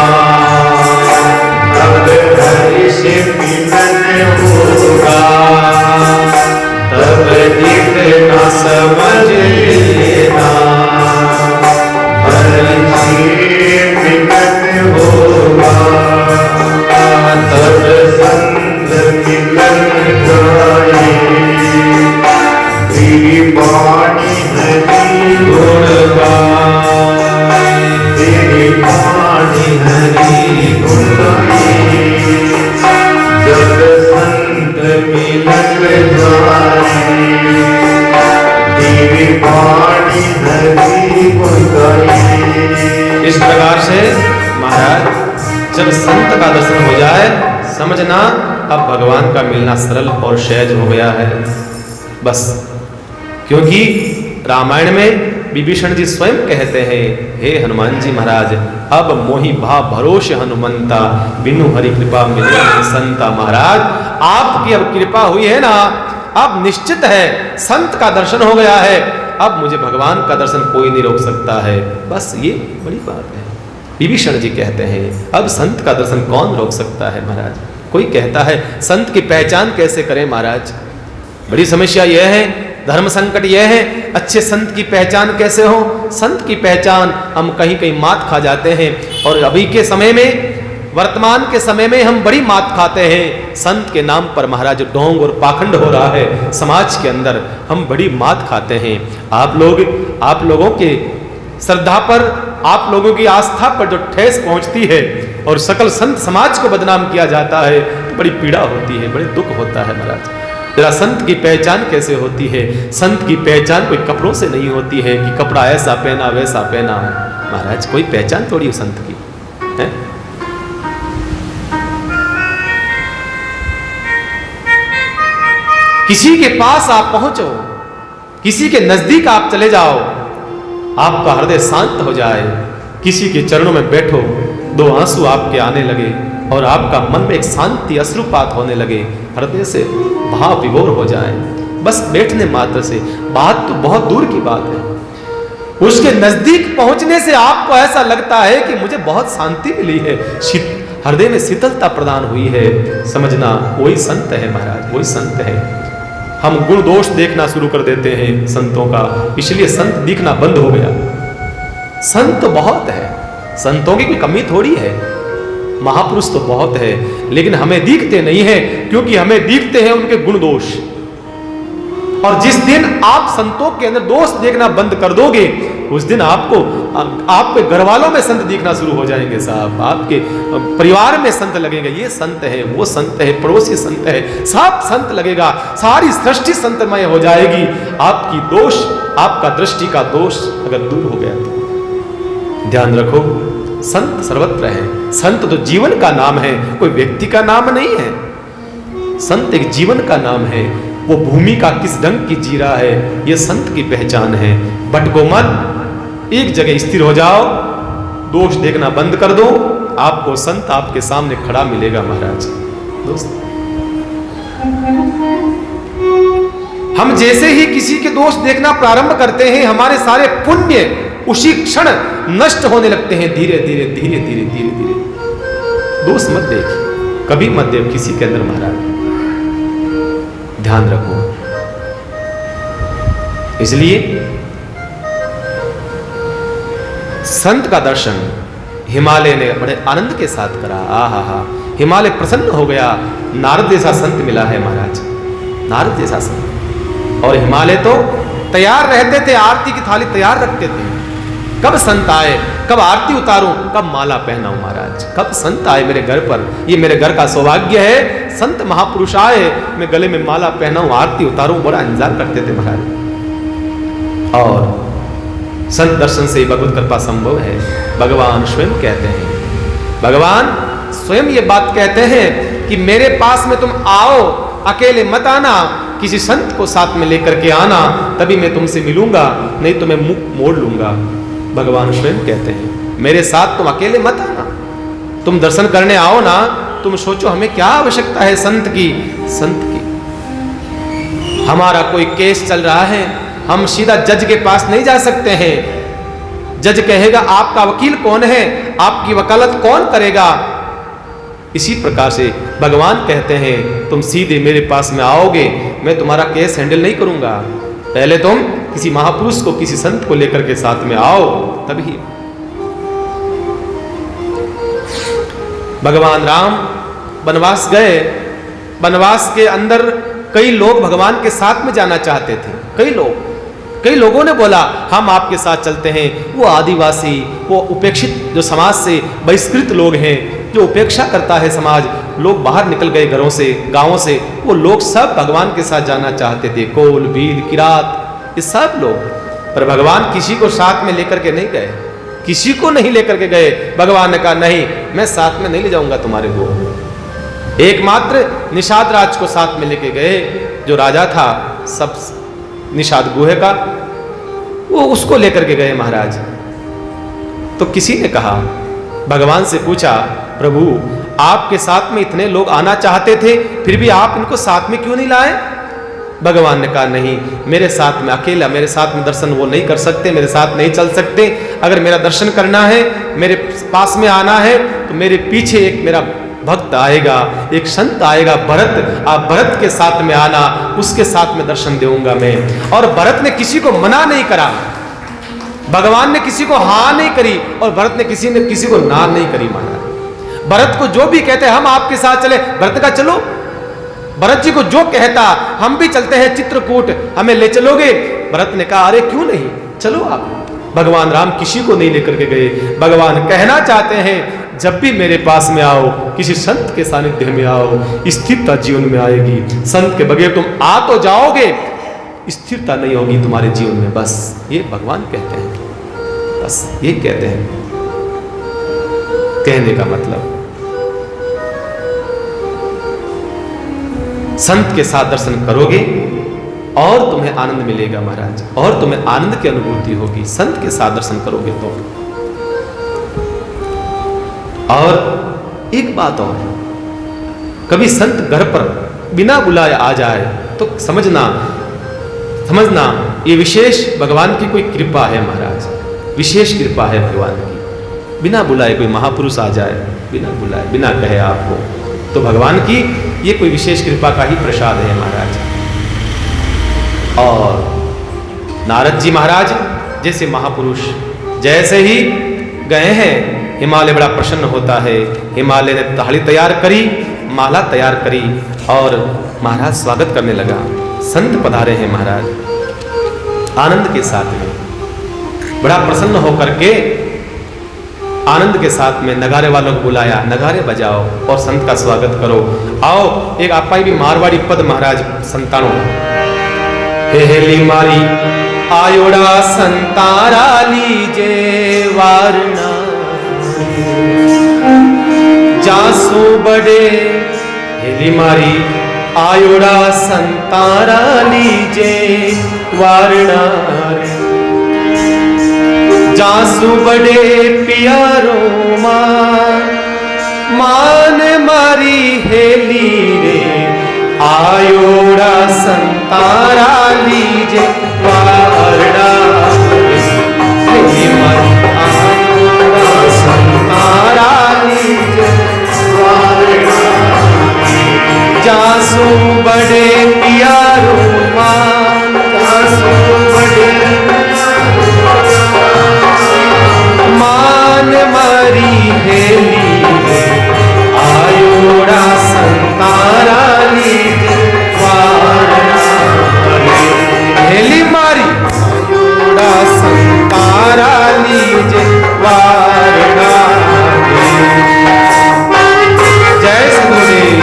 S1: तब हरि से मिलन होगा। तब इतना समझ लेना, हरि से मिलन होगा। तब संत मिलन गाए, तेरी वाणी हरि गुण गाए, तेरी वाणी हरि गुण गाए। जब संत मिलन गाए, तेरी वाणी हरि गुण गाए। इस प्रकार से महाराज जब संत का दर्शन हो जाए, समझना अब भगवान का मिलना सरल और सहज हो गया है। बस क्योंकि रामायण में विभीषण जी स्वयं कहते हैं, हे हनुमान जी महाराज, अब मोहि भा भरोसे हनुमंता, बिनु हरि कृपा मिले संता। महाराज आपकी अब कृपा हुई है ना, अब निश्चित है संत का दर्शन हो गया है, अब मुझे भगवान का दर्शन कोई नहीं रोक सकता है। बस ये बड़ी बात है। विभीषण जी कहते हैं, अब संत का दर्शन कौन रोक सकता है महाराज। कोई कहता है संत की पहचान कैसे करें महाराज, बड़ी समस्या यह है, धर्म संकट यह है, अच्छे संत की पहचान कैसे हो। संत की पहचान हम कहीं कहीं मात खा जाते हैं, और अभी के समय में, वर्तमान के समय में हम बड़ी मात खाते हैं। संत के नाम पर महाराज ढोंग और पाखंड हो रहा है समाज के अंदर, हम बड़ी मात खाते हैं। आप लोगों के श्रद्धा पर, आप लोगों की आस्था पर जो ठेस पहुंचती है और सकल संत समाज को बदनाम किया जाता है, तो बड़ी पीड़ा होती है, बड़े दुख होता है महाराज। जरा संत की पहचान कैसे होती है। संत की पहचान कोई कपड़ों से नहीं होती है कि कपड़ा ऐसा पहना वैसा पहना। महाराज कोई पहचान थोड़ी हो संत की है। किसी के पास आप पहुंचो, किसी के नजदीक आप चले जाओ, आपका हृदय शांत हो जाए, किसी के चरणों में बैठो, दो आंसू आपके आने लगे और आपका मन में एक शांति अश्रुपात होने लगे, हृदय से भाव विभोर हो जाए, बस बैठने मात्र से। बात तो बहुत दूर की बात है, उसके नजदीक पहुंचने से आपको ऐसा लगता है कि मुझे बहुत शांति मिली है, हृदय में शीतलता प्रदान हुई है। समझना वही संत है महाराज, वही संत है। हम गुण दोष देखना शुरू कर देते हैं संतों का, इसलिए संत दिखना बंद हो गया। संत बहुत है, संतों की कोई कमी थोड़ी है, महापुरुष तो बहुत है, लेकिन हमें दिखते नहीं है, क्योंकि हमें दिखते हैं उनके गुण दोष। और जिस दिन आप संतों के अंदर दोष देखना बंद कर दोगे, उस दिन आपको आपके घर वालों में संत दिखना शुरू हो जाएंगे साहब, आपके परिवार में संत लगेंगे, ये संत है, वो संत है, पड़ोसी संत है, सब संत लगेगा, सारी सृष्टि संतमय हो जाएगी। आपकी दोष, आपका दृष्टि का दोष अगर दूर हो गया तो ध्यान रखो, संत सर्वत्र है। संत तो जीवन का नाम है, कोई व्यक्ति का नाम नहीं है। संत एक जीवन का नाम है, वो भूमि का किस ढंग की जी रहा है, ये संत की पहचान है। भटको मत, एक जगह स्थिर हो जाओ, दोष देखना बंद कर दो, आपको संत आपके सामने खड़ा मिलेगा महाराज। दोस्त, हम जैसे ही किसी के दोष देखना प्रारंभ करते हैं, हमारे सारे पुण्य उसी क्षण नष्ट होने लगते हैं, धीरे धीरे धीरे धीरे धीरे धीरे। दोष मत देखिए, कभी मत देख किसी के अंदर महाराज, ध्यान रखो। इसलिए संत का दर्शन हिमालय ने बड़े आनंद के साथ करा। आहा, हिमालय प्रसन्न हो गया, नारद जैसा संत मिला है महाराज, नारद जैसा संत। और हिमालय तो तैयार रहते थे, आरती की थाली तैयार रखते थे, कब संत आए, कब आरती उतारूं, कब माला पहनाऊं महाराज, कब संत आए मेरे घर पर, ये मेरे घर का सौभाग्य है, संत महापुरुष आए, मैं गले में माला पहनाऊं, आरती उतारूं, बड़ा इंतजार करते थे महाराज। और संत दर्शन से ही भगवत कृपा संभव है। भगवान स्वयं कहते हैं, भगवान स्वयं ये बात कहते हैं कि मेरे पास में तुम आओ, अकेले मत आना, किसी संत को साथ में लेकर के आना, तभी मैं तुमसे मिलूंगा, नहीं तो मैं मुख मोड़ लूंगा। भगवान स्वयं कहते हैं, मेरे साथ तुम अकेले मत आना, तुम दर्शन करने आओ ना, तुम सोचो हमें क्या आवश्यकता है संत की, संत की। हमारा कोई केस चल रहा है, हम सीधा जज के पास नहीं जा सकते हैं, जज कहेगा आपका वकील कौन है, आपकी वकालत कौन करेगा। इसी प्रकार से भगवान कहते हैं, तुम सीधे मेरे पास में आओगे, मैं तुम्हारा केस हैंडल नहीं करूंगा, पहले तुम किसी महापुरुष को, किसी संत को लेकर के साथ में आओ, तभी। भगवान राम वनवास गए, वनवास के अंदर कई लोग भगवान के साथ में जाना चाहते थे, कई लोगों ने बोला हम आपके साथ चलते हैं। वो आदिवासी, वो उपेक्षित जो समाज से बहिष्कृत लोग हैं, जो उपेक्षा करता है समाज, लोग बाहर निकल गए घरों से, गांवों से, वो लोग सब भगवान के साथ जाना चाहते थे, कोल, भील, किरात, ये सब लोग। पर भगवान किसी को साथ में लेकर के नहीं गए, किसी को नहीं लेकर के गए। भगवान ने कहा नहीं, मैं साथ में नहीं ले जाऊंगा तुम्हारे को। एकमात्र निषाद राज को साथ में लेके गए, जो राजा था सब निषाद गुहे का, वो उसको लेकर के गए महाराज। तो किसी ने कहा, भगवान से पूछा, प्रभु आपके साथ में इतने लोग आना चाहते थे, फिर भी आप इनको साथ में क्यों नहीं लाए। भगवान ने कहा नहीं, मेरे साथ में अकेला, मेरे साथ में दर्शन वो नहीं कर सकते, मेरे साथ नहीं चल सकते। अगर मेरा दर्शन करना है, मेरे पास में आना है, तो मेरे पीछे एक मेरा भक्त आएगा, एक संत आएगा, भरत, आप भरत के साथ में आना, उसके साथ में दर्शन दूंगा मैं। और भरत ने किसी को मना नहीं करा, भगवान ने किसी को हाँ नहीं करी, और भरत ने किसी को ना नहीं करी। माना भरत को जो भी कहते हम आपके साथ चले, भरत का चलो, भरत जी को जो कहता हम भी चलते हैं चित्रकूट, हमें ले चलोगे। भरत ने कहा अरे क्यों नहीं, चलो आप। भगवान राम किसी को नहीं लेकर के गए। भगवान कहना चाहते हैं, जब भी मेरे पास में आओ, किसी संत के सानिध्य में आओ, स्थिरता जीवन में आएगी। संत के बगैर तुम आ तो जाओगे, स्थिरता नहीं होगी तुम्हारे जीवन में। बस ये भगवान कहते हैं, बस ये कहते हैं। कहने का मतलब संत के साथ दर्शन करोगे और तुम्हें आनंद मिलेगा महाराज, और तुम्हें आनंद की अनुभूति होगी संत के साथ दर्शन करोगे तो। और एक बात और, कभी संत घर पर बिना बुलाए आ जाए तो समझना ये विशेष भगवान की कोई कृपा है महाराज, विशेष कृपा है भगवान की। बिना बुलाए कोई महापुरुष आ जाए, बिना बुलाए बिना कहे आपको, तो भगवान की ये कोई विशेष कृपा का ही प्रसाद है महाराज। और नारद जी महाराज जैसे महापुरुष जैसे ही गए हैं, हिमालय बड़ा प्रसन्न होता है। हिमालय ने थाली तैयार करी, माला तैयार करी और महाराज स्वागत करने लगा। संत पधारे हैं महाराज, आनंद के साथ में बड़ा प्रसन्न होकर के आनंद के साथ में नगारे वालों को बुलाया, नगारे बजाओ और संत का स्वागत करो। आओ एक आपा भी मारवाड़ी पद महाराज संतानो, हेली मारी आयोड़ा संतारा लीजे वारना, जासू बड़े हेली मारी आयोड़ा संतारा लीजे वारना, जासू बड़े प्यारो मान मारी हेली रे, आयोड़ा संतारा लीजे वारना, हेली मारी आयोड़ा संतारा लीजे वारना, जासू बड़े प्यारो जासू बड़े मान मारी हेली आयोड़ा संतारा लीजे वारना, हेली मारी आयोड़ा संतारा लीजे वारना। जय सद्गुरुदेव।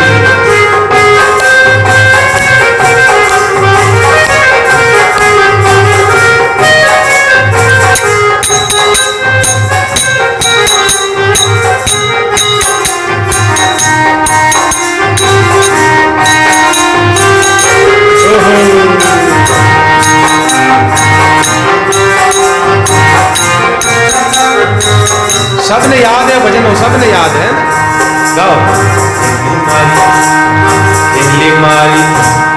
S1: सबने याद है भजन, हो सबने याद है, गाओ। हिली मारी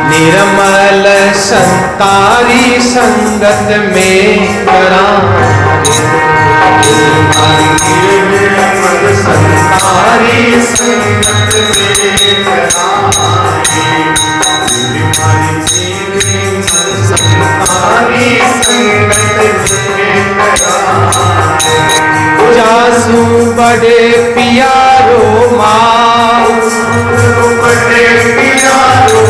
S1: निर्मल संतारी संगत में करा, संतारी संगत में करा, संतारी संगत में करा, जासू बड़े प्यारो बड़े प्यारो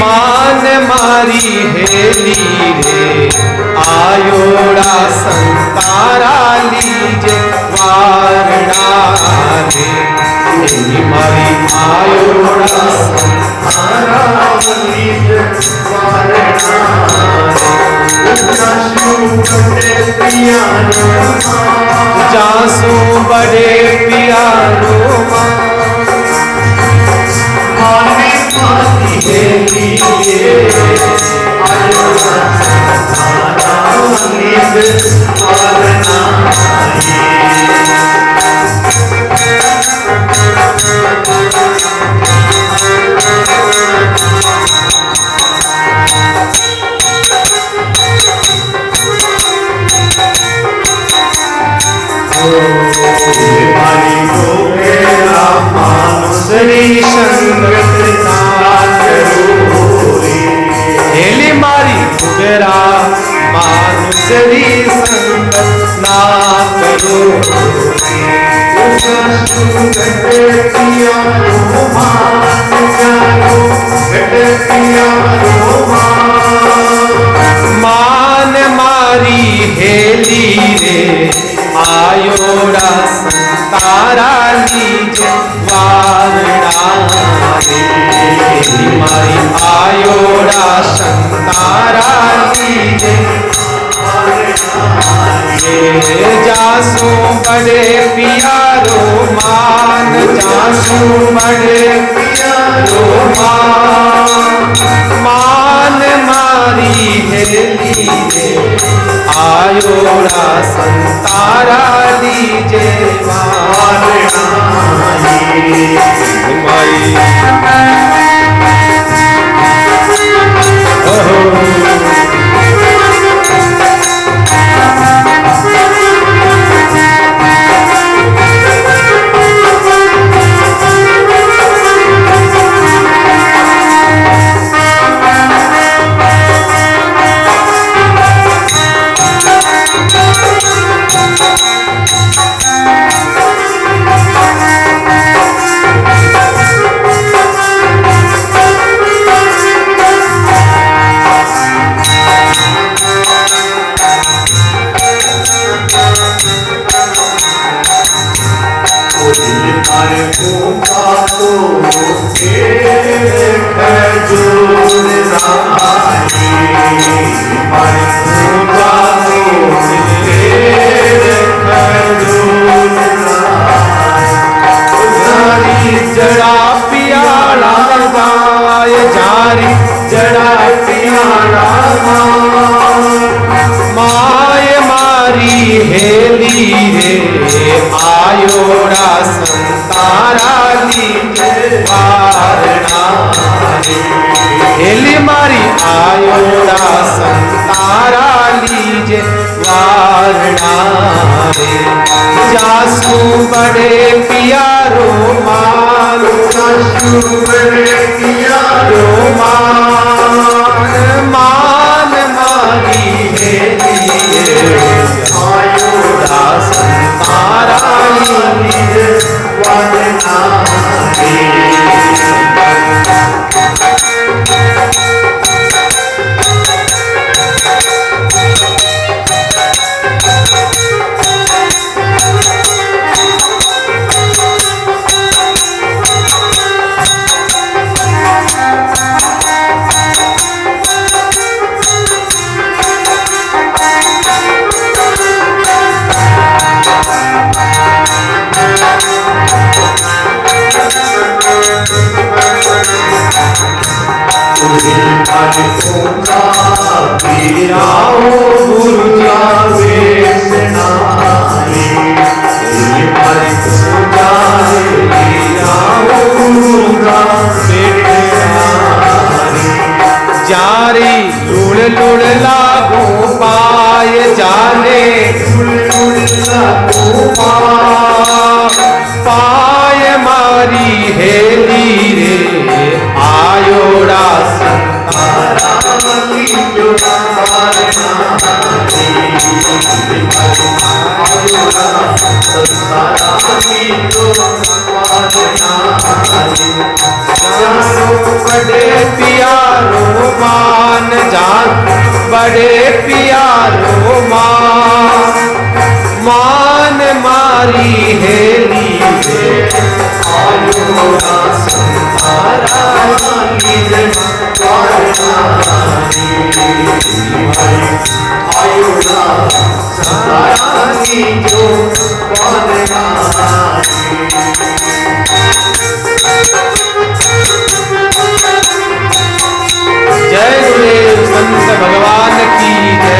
S1: मान मारी हेली रे, आयोड़ा संतारा लीजे वारना रे, हेली मारी आयोड़ा संतारा लीजे वारना, जासू बड़े प्यारो हेली मानुसरी संगत ना करो, हेली मारी कुबेरा मानुसरी संगत ना करो, मान मारी हेली रे, आयोड़ा संतारा लीजे वारना रे, हेली मारी आयोड़ा संतारा लीजे ये, जासू बड़े प्यारो मान, जासू बड़े प्यारो मान मारी हेली रे, आयोड़ा संतारा आयोड़ा संतारा लीजे वारणा रे। हेली मारी आयोड़ा संतारा लीजे वारणा रे। जासू बड़े पियारो मान, जासू बड़े पियारो मान, मान मारी हेली आयोड़ा संतारा लीजे वारणा रे। जारी लुड़ लुड़ लागू पाय जाने, पाय मारी हेली रे आयोड़ा संतारा लीजे वारणा रे। आयोड़ा संतारा लीजे वारणा रे। जानो बड़े पियारो मान, जान बड़े पियारो मान, मान मारी हेली रे आयोड़ा संतारा लीजे वारणा रे। आयोड़ा संतारा लीजे वारणा रे। जय गुरुदेव संत भगवान की जय।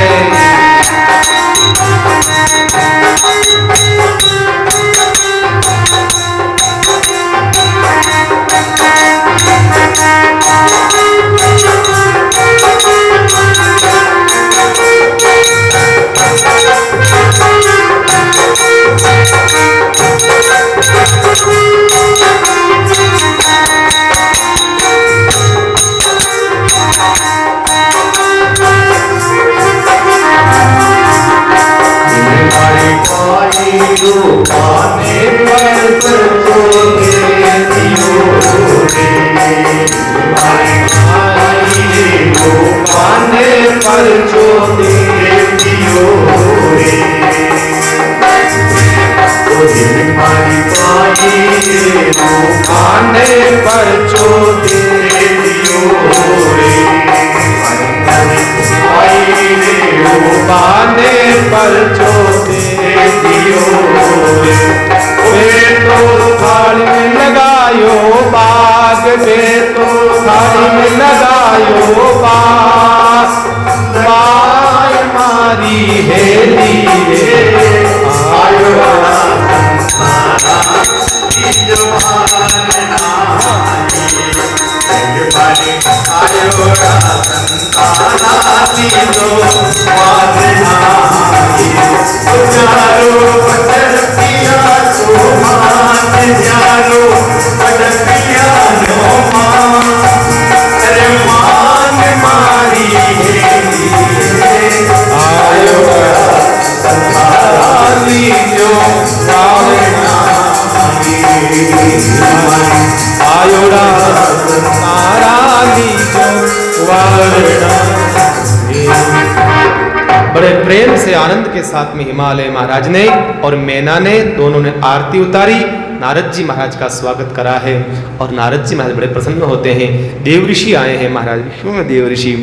S1: बड़े प्रेम से आनंद के साथ में हिमालय महाराज ने और मैना ने दोनों ने आरती उतारी। नारद जी महाराज का स्वागत करा है और नारद जी महाराज बड़े प्रसन्न होते हैं। देव ऋषि आए हैं महाराज, विष्णु में देव ऋषि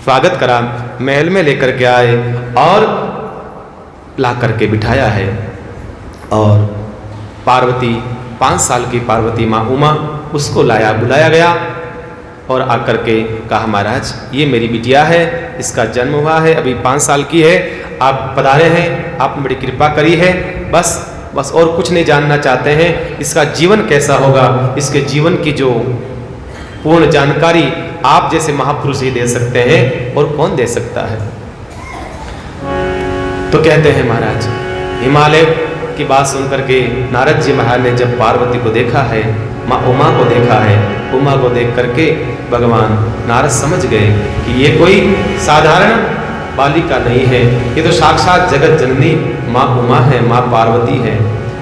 S1: स्वागत करा, महल में लेकर के आए और ला करके बिठाया है। और पार्वती 5 साल की पार्वती माँ उमा उसको बुलाया गया और आकर के कहा महाराज ये मेरी बिटिया है, इसका जन्म हुआ है, अभी 5 साल की है, आप पधारे हैं, आपने बड़ी कृपा करी है, बस बस और कुछ नहीं जानना चाहते हैं, इसका जीवन कैसा होगा, इसके जीवन की जो पूर्ण जानकारी आप जैसे महापुरुष ही दे सकते हैं, और कौन दे सकता है। तो कहते हैं महाराज, हिमालय की बात सुनकर के नारद जी महाराज ने जब पार्वती को देखा है, माँ उमा को देखा है, उमा को देख करके भगवान नारद समझ गए कि ये कोई साधारण बालिका नहीं है, ये तो साक्षात जगत जननी माँ उमा है, माँ पार्वती है।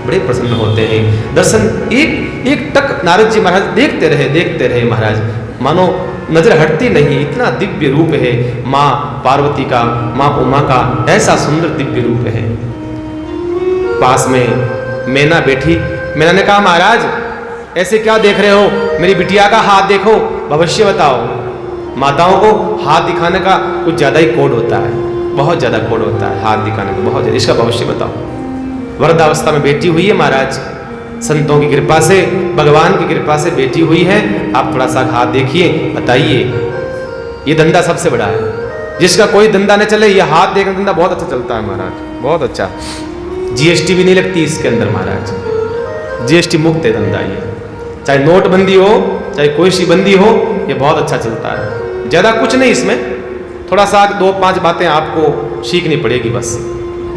S1: बड़े प्रसन्न होते हैं। दर्शन एक एक तक नारद जी महाराज देखते रहे महाराज, मानो नजर हटती नहीं, इतना दिव्य रूप है माँ पार्वती का, माँ उमा का, ऐसा सुंदर दिव्य रूप है। पास में मैना बैठी, मैना ने कहा महाराज ऐसे क्या देख रहे हो, मेरी बिटिया का हाथ देखो, भविष्य बताओ। माताओं को हाथ दिखाने का कुछ ज्यादा ही कोड होता है, बहुत ज्यादा कोड होता है हाथ दिखाने का, बहुत ज्यादा। इसका भविष्य बताओ। वृद्धावस्था में बेटी हुई है महाराज, संतों की कृपा से, भगवान की कृपा से बेटी हुई है। आप थोड़ा सा हाथ देखिए, बताइए। ये धंधा सबसे बड़ा है, जिसका कोई धंधा न चले, ये हाथ देखने धंधा बहुत अच्छा चलता है महाराज, बहुत अच्छा। जीएसटी भी नहीं लगती इसके अंदर महाराज, जीएसटी मुक्त है धंधा ये। चाहे नोटबंदी हो, चाहे कोई सी बंदी हो, ये बहुत अच्छा चलता है। ज्यादा कुछ नहीं इसमें, थोड़ा सा 2-5 बातें आपको सीखनी पड़ेगी, बस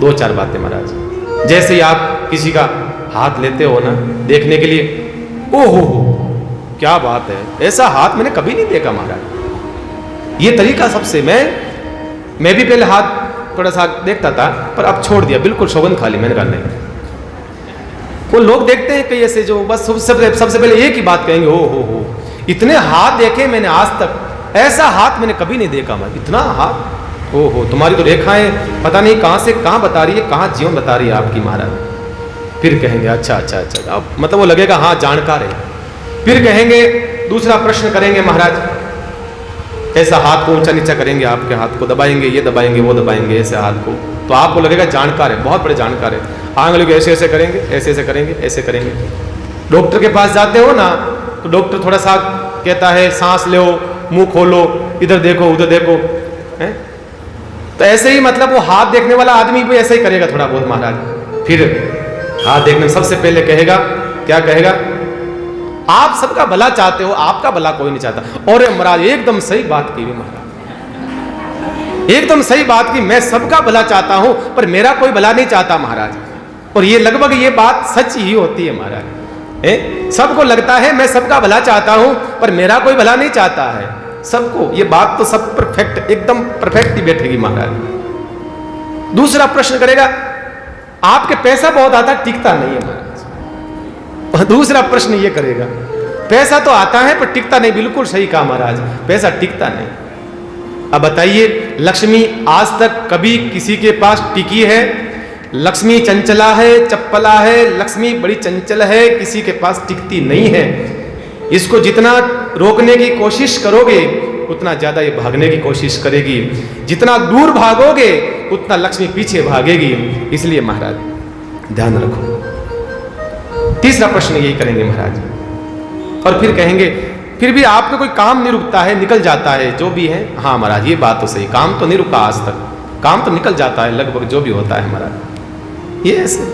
S1: 2-4 बातें महाराज। जैसे ही आप किसी का हाथ लेते हो ना देखने के लिए, ओहो क्या बात है, ऐसा हाथ मैंने कभी नहीं देखा महाराज। ये तरीका सबसे, मैं भी पहले हाथ थोड़ा सा देखता था, पर अब छोड़ दिया बिल्कुल, शोभन खाली। मैंने कहा नहीं, वो लोग देखते हैं कई ऐसे जो बस सबसे पहले एक ही बात कहेंगे, हो इतने हाथ देखे मैंने आज तक, ऐसा हाथ मैंने कभी नहीं देखा। मैं इतना हाथ, ओहो तुम्हारी तो रेखाएं पता नहीं कहां से कहां बता रही है, कहां जीवन बता रही है आपकी महाराज। फिर कहेंगे अच्छा, अब मतलब वो लगेगा हाँ जानकार है। फिर कहेंगे, दूसरा प्रश्न करेंगे महाराज, ऐसा हाथ को ऊंचा नीचा करेंगे, आपके हाथ को दबाएंगे, ये दबाएंगे, वो दबाएंगे, ऐसे हाथ को, तो आपको लगेगा जानकार है, बहुत बड़े जानकार है। आंगली को ऐसे ऐसे करेंगे, ऐसे ऐसे करेंगे, ऐसे करेंगे। डॉक्टर के पास जाते हो ना, तो डॉक्टर थोड़ा सा कहता है सांस लो, मुंह खोलो, इधर देखो उधर देखो, है? तो ऐसे ही मतलब वो हाथ देखने वाला आदमी भी ऐसा ही करेगा थोड़ा बहुत महाराज। फिर हाथ देखने में सबसे पहले कहेगा, क्या कहेगा, आप सबका भला चाहते हो, आपका भला कोई नहीं चाहता। और महाराज एकदम सही बात की महाराज, एकदम सही बात की, मैं सबका भला चाहता हूं पर मेरा कोई भला नहीं चाहता महाराज। और ये लगभग ये बात सच ही होती है महाराज। सबको लगता है मैं सबका भला चाहता हूं पर मेरा कोई भला नहीं चाहता है, सबको ये बात तो सब परफेक्ट, एकदम परफेक्ट ही बैठेगी महाराज। दूसरा प्रश्न करेगा, आपके पैसा बहुत आता टिकता नहीं है महाराज। और दूसरा प्रश्न ये करेगा, पैसा तो आता है पर टिकता नहीं, बिल्कुल सही कहा महाराज, पैसा टिकता नहीं। अब बताइए, लक्ष्मी आज तक कभी किसी के पास टिकी है? लक्ष्मी चंचला है, चप्पला है, लक्ष्मी बड़ी चंचल है, किसी के पास टिकती नहीं है। इसको जितना रोकने की कोशिश करोगे उतना ज्यादा ये भागने की कोशिश करेगी, जितना दूर भागोगे उतना लक्ष्मी पीछे भागेगी। इसलिए महाराज ध्यान रखो। तीसरा प्रश्न यही करेंगे महाराज। और फिर कहेंगे, फिर भी आपका कोई काम नहीं रुकता है, निकल जाता है जो भी है। हाँ महाराज ये बात तो सही, काम तो नहीं रुका आज तक, काम तो निकल जाता है लगभग जो भी होता है महाराज। ये ऐसे,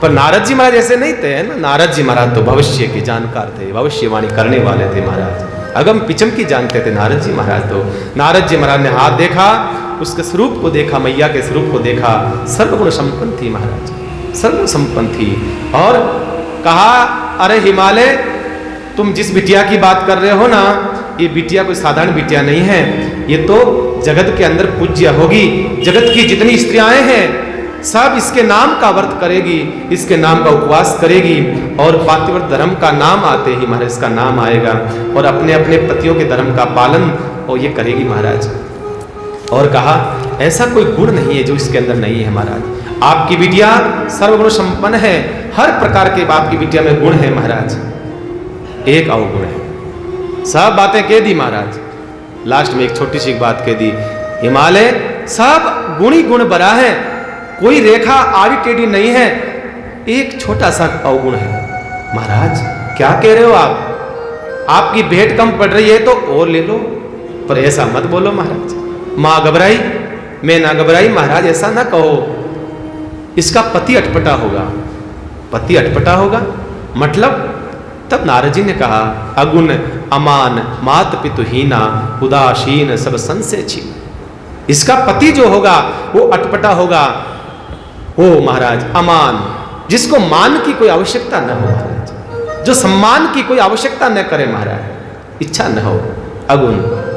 S1: पर नारद जी महाराज ऐसे नहीं थे ना। नारद जी महाराज तो भविष्य के जानकार थे, भविष्यवाणी करने वाले थे महाराज, अगम पिचम की जानते थे नारद जी महाराज। तो नारद जी महाराज ने हाथ देखा, उसके स्वरूप को देखा, मैया के स्वरूप को देखा, सर्वगुण संपन्न थी महाराज, सर्वगुण संपन्न थी। और कहा, अरे हिमालय तुम जिस बिटिया की बात कर रहे हो ना, ये बिटिया कोई साधारण बिटिया नहीं है, ये तो जगत के अंदर पूज्य होगी। जगत की जितनी स्त्रियां हैं सब इसके नाम का व्रत करेगी, इसके नाम का उपवास करेगी, और पातिव्रत धर्म का नाम आते ही महाराज इसका नाम आएगा, और अपने अपने पतियों के धर्म का पालन और ये करेगी महाराज। और कहा, ऐसा कोई गुण नहीं है जो इसके अंदर नहीं है महाराज। आपकी बिटिया सर्वगुण संपन्न है, हर प्रकार के आपकी बिटिया में गुण है महाराज, एक अवगुण है। सब बातें कह दी महाराज, लास्ट में एक छोटी सी बात कह दी, हिमालय सब गुण ही गुण भरा है, कोई रेखा आड़ी टेढ़ी नहीं है, एक छोटा सा अवगुण है। महाराज क्या कह रहे हो आप? आपकी भेंट कम पड़ रही है तो और ले लो, पर ऐसा मत बोलो महाराज। मां घबराई, मैं ना घबराई महाराज, ऐसा ना कहो। इसका पति अटपटा होगा, पति अटपटा होगा, मतलब तब नारद जी ने कहा अगुण अमान मात पितुहीना उदासीन सब संशय छीन। इसका पति जो होगा वो अटपटा होगा, हो महाराज अमान, जिसको मान की कोई आवश्यकता न हो महाराज, जो सम्मान की कोई आवश्यकता न करे महाराज, इच्छा न हो। अगुण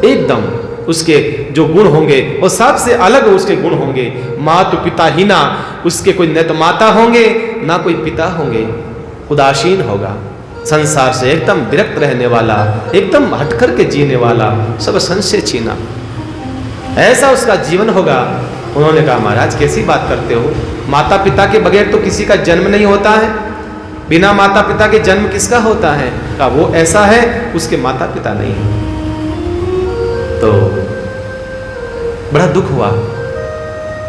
S1: एकदम उसके जो गुण होंगे वो सबसे अलग उसके गुण होंगे। मातु पिता हीना, उसके कोई न तो माता होंगे ना कोई पिता होंगे। उदासीन होगा, संसार से एकदम विरक्त रहने वाला, एकदम हटकर के जीने वाला, सब संशय छीना, ऐसा उसका जीवन होगा। उन्होंने कहा महाराज कैसी बात करते हो, माता पिता के बगैर तो किसी का जन्म नहीं होता है, बिना माता पिता के जन्म किसका होता है? कहा वो ऐसा है उसके माता पिता नहीं है। तो बड़ा दुख हुआ,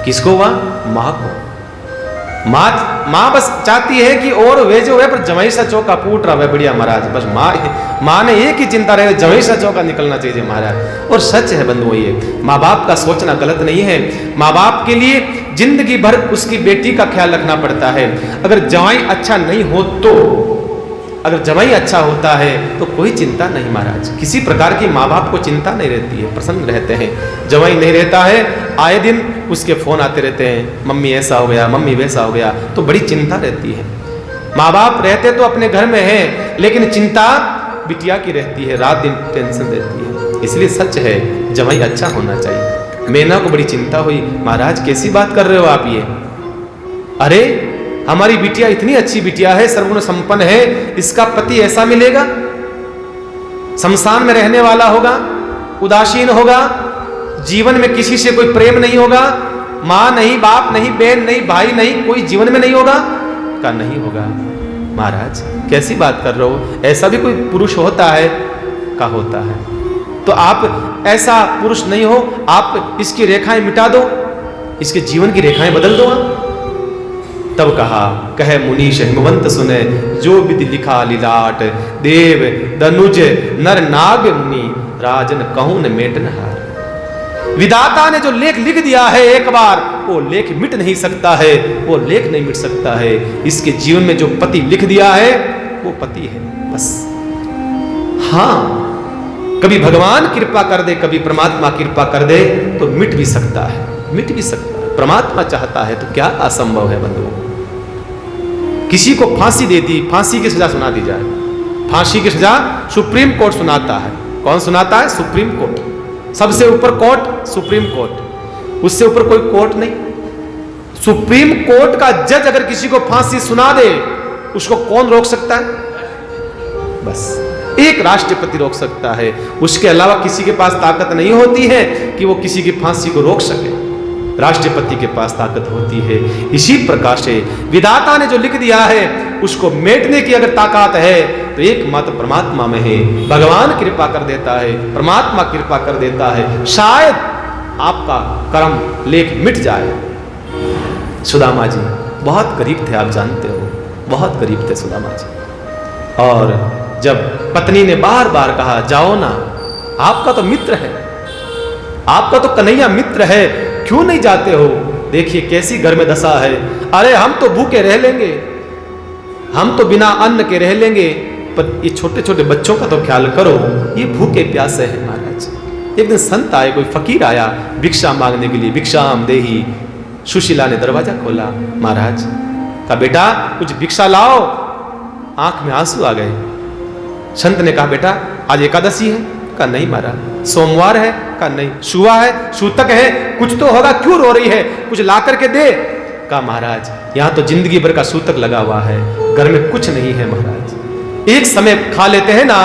S1: किसको हुआ? माँ को। माँ बस चाहती है कि और वे जो है पर जमाई सा चौका फूट रहा है बढ़िया महाराज, बस माँ ने एक ही चिंता रहे जमाई सा चौका निकलना चाहिए महाराज। और सच है बंधुओं, ये माँ बाप का सोचना गलत नहीं है। माँ बाप के लिए जिंदगी भर उसकी बेटी का ख्याल रखना पड़ता है। अगर जवाई अच्छा नहीं हो तो, अगर जवाई अच्छा होता है तो कोई चिंता नहीं महाराज, किसी प्रकार की माँ बाप को चिंता नहीं रहती है, प्रसन्न रहते हैं। जवाई नहीं रहता है, आए दिन उसके फोन आते रहते हैं, मम्मी ऐसा हो गया, मम्मी वैसा हो गया, तो बड़ी चिंता रहती है। माँ बाप रहते तो अपने घर में हैं, लेकिन चिंता बिटिया की रहती है, रात दिन टेंशन रहती है। इसलिए सच है जवाई अच्छा होना चाहिए। मैना को बड़ी चिंता हुई, महाराज कैसी बात कर रहे हो आप ये, अरे हमारी बिटिया इतनी अच्छी बिटिया है, सर्वगुण संपन्न है, इसका पति ऐसा मिलेगा, शमशान में रहने वाला होगा, उदासीन होगा, जीवन में किसी से कोई प्रेम नहीं होगा, माँ नहीं, बाप नहीं, बहन नहीं, भाई नहीं, कोई जीवन में नहीं होगा? का नहीं होगा। महाराज कैसी बात कर रहे हो, ऐसा भी कोई पुरुष होता है? का होता है। तो आप ऐसा पुरुष नहीं हो, आप इसकी रेखाएं मिटा दो, इसके जीवन की रेखाएं बदल दो आप। तब कहा कहे मुनीश हिमवंत सुने, जो विधि लिखा लीलाट, देव दनुज नर नाग मुनि, राजन कहूं न मेटन हार। विधाता ने जो लेख लिख दिया है एक बार, वो लेख मिट नहीं सकता है, वो लेख नहीं मिट सकता है। इसके जीवन में जो पति लिख दिया है वो पति है बस। हाँ, कभी भगवान कृपा कर दे, कभी परमात्मा कृपा कर दे तो मिट भी सकता है, मिट भी सकता है। परमात्मा चाहता है तो क्या असंभव है बंधुओं। किसी को फांसी दे दी, फांसी की सजा सुना दी जाए, फांसी की सजा सुप्रीम कोर्ट सुनाता है। कौन सुनाता है? Supreme court. सबसे ऊपर कोर्ट सुप्रीम कोर्ट, उससे ऊपर कोई कोर्ट नहीं। सुप्रीम कोर्ट का जज अगर किसी को फांसी सुना दे, उसको कौन रोक सकता है? बस एक राष्ट्रपति रोक सकता है, उसके अलावा किसी के पास ताकत नहीं होती है कि वो किसी की फांसी को रोक सके। राष्ट्रपति के पास ताकत होती है। इसी प्रकार से विधाता ने जो लिख दिया है उसको मेटने की अगर ताकत है तो एकमात्र परमात्मा में है। भगवान कृपा कर देता है, परमात्मा कृपा कर देता है, शायद आपका कर्म लेख मिट जाए। सुदामा जी बहुत गरीब थे, आप जानते हो, बहुत गरीब थे सुदामा जी। और जब पत्नी ने बार बार कहा जाओ ना, आपका तो मित्र है, आपका तो कन्हैया मित्र है, क्यों नहीं जाते हो? देखिए कैसी घर में दशा है। अरे हम तो भूखे रह लेंगे, हम तो बिना अन्न के रह लेंगे, पर ये छोटे छोटे बच्चों का तो ख्याल करो, ये भूखे प्यासे हैं महाराज। एक दिन संत आए, कोई फकीर आया भिक्षा मांगने के लिए, भिक्षाम देही। सुशीला ने दरवाजा खोला, महाराज का बेटा कुछ भिक्षा लाओ। आंख में आंसू आ गए। संत ने कहा बेटा आज एकादशी है? का नहीं महाराज। सोमवार है? का नहीं। शुआ है, सूतक है, कुछ तो होगा, क्यों रो रही है, कुछ ला करके दे। का महाराज यहाँ तो जिंदगी भर का सूतक लगा हुआ है, घर में कुछ नहीं है महाराज। एक समय खा लेते हैं ना,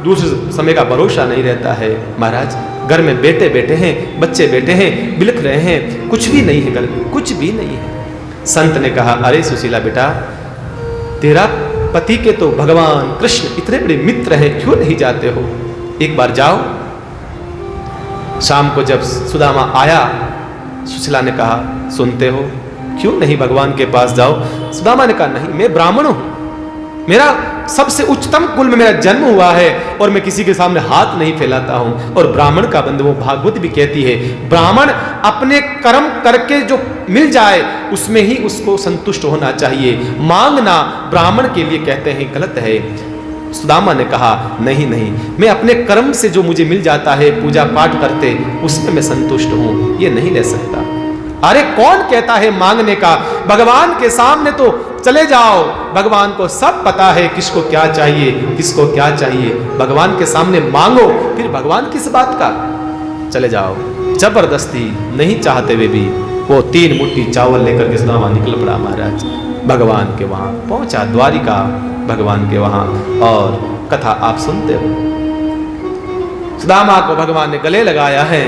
S1: दूसरे समय का भरोसा नहीं रहता है महाराज। घर में बेटे बैठे हैं, बच्चे बैठे हैं, बिलख रहे हैं, कुछ भी नहीं है घर में, कुछ भी नहीं है। संत ने कहा अरे सुशीला बेटा, तेरा पति के तो भगवान कृष्ण इतने बड़े मित्र हैं, क्यों नहीं जाते हो? एक बार जाओ। शाम को जब सुदामा आया, सुशीला ने कहा सुनते हो, क्यों नहीं भगवान के पास जाओ? सुदामा ने कहा नहीं, मैं ब्राह्मण हूं, मेरा सबसे उच्चतम कुल में मेरा जन्म हुआ है और मैं किसी के सामने हाथ नहीं फैलाता हूं। और ब्राह्मण का बंधु, वो भागवत भी कहती है, ब्राह्मण अपने कर्म करके जो मिल जाए उसमें ही उसको संतुष्ट होना चाहिए। मांगना ब्राह्मण के लिए कहते हैं गलत है। सुदामा ने कहा नहीं नहीं, मैं अपने कर्म से जो मुझे मिल जाता है पूजा पाठ करते, उसमें मैं संतुष्ट हूं, ये नहीं ले सकता। अरे कौन कहता है मांगने का? भगवान के सामने तो चले जाओ, भगवान को सब पता है किसको क्या चाहिए, किसको क्या चाहिए। भगवान के सामने मांगो, फिर भगवान किस बात का? चले जाओ। जबरदस्ती नहीं चाहते हुए भी वो 3 मुट्ठी चावल लेकर के सुदामा निकल पड़ा महाराज, भगवान के वहां पहुंचा, द्वारिका भगवान के वहां। और कथा आप सुनते हो, सुदामा को भगवान ने गले लगाया है,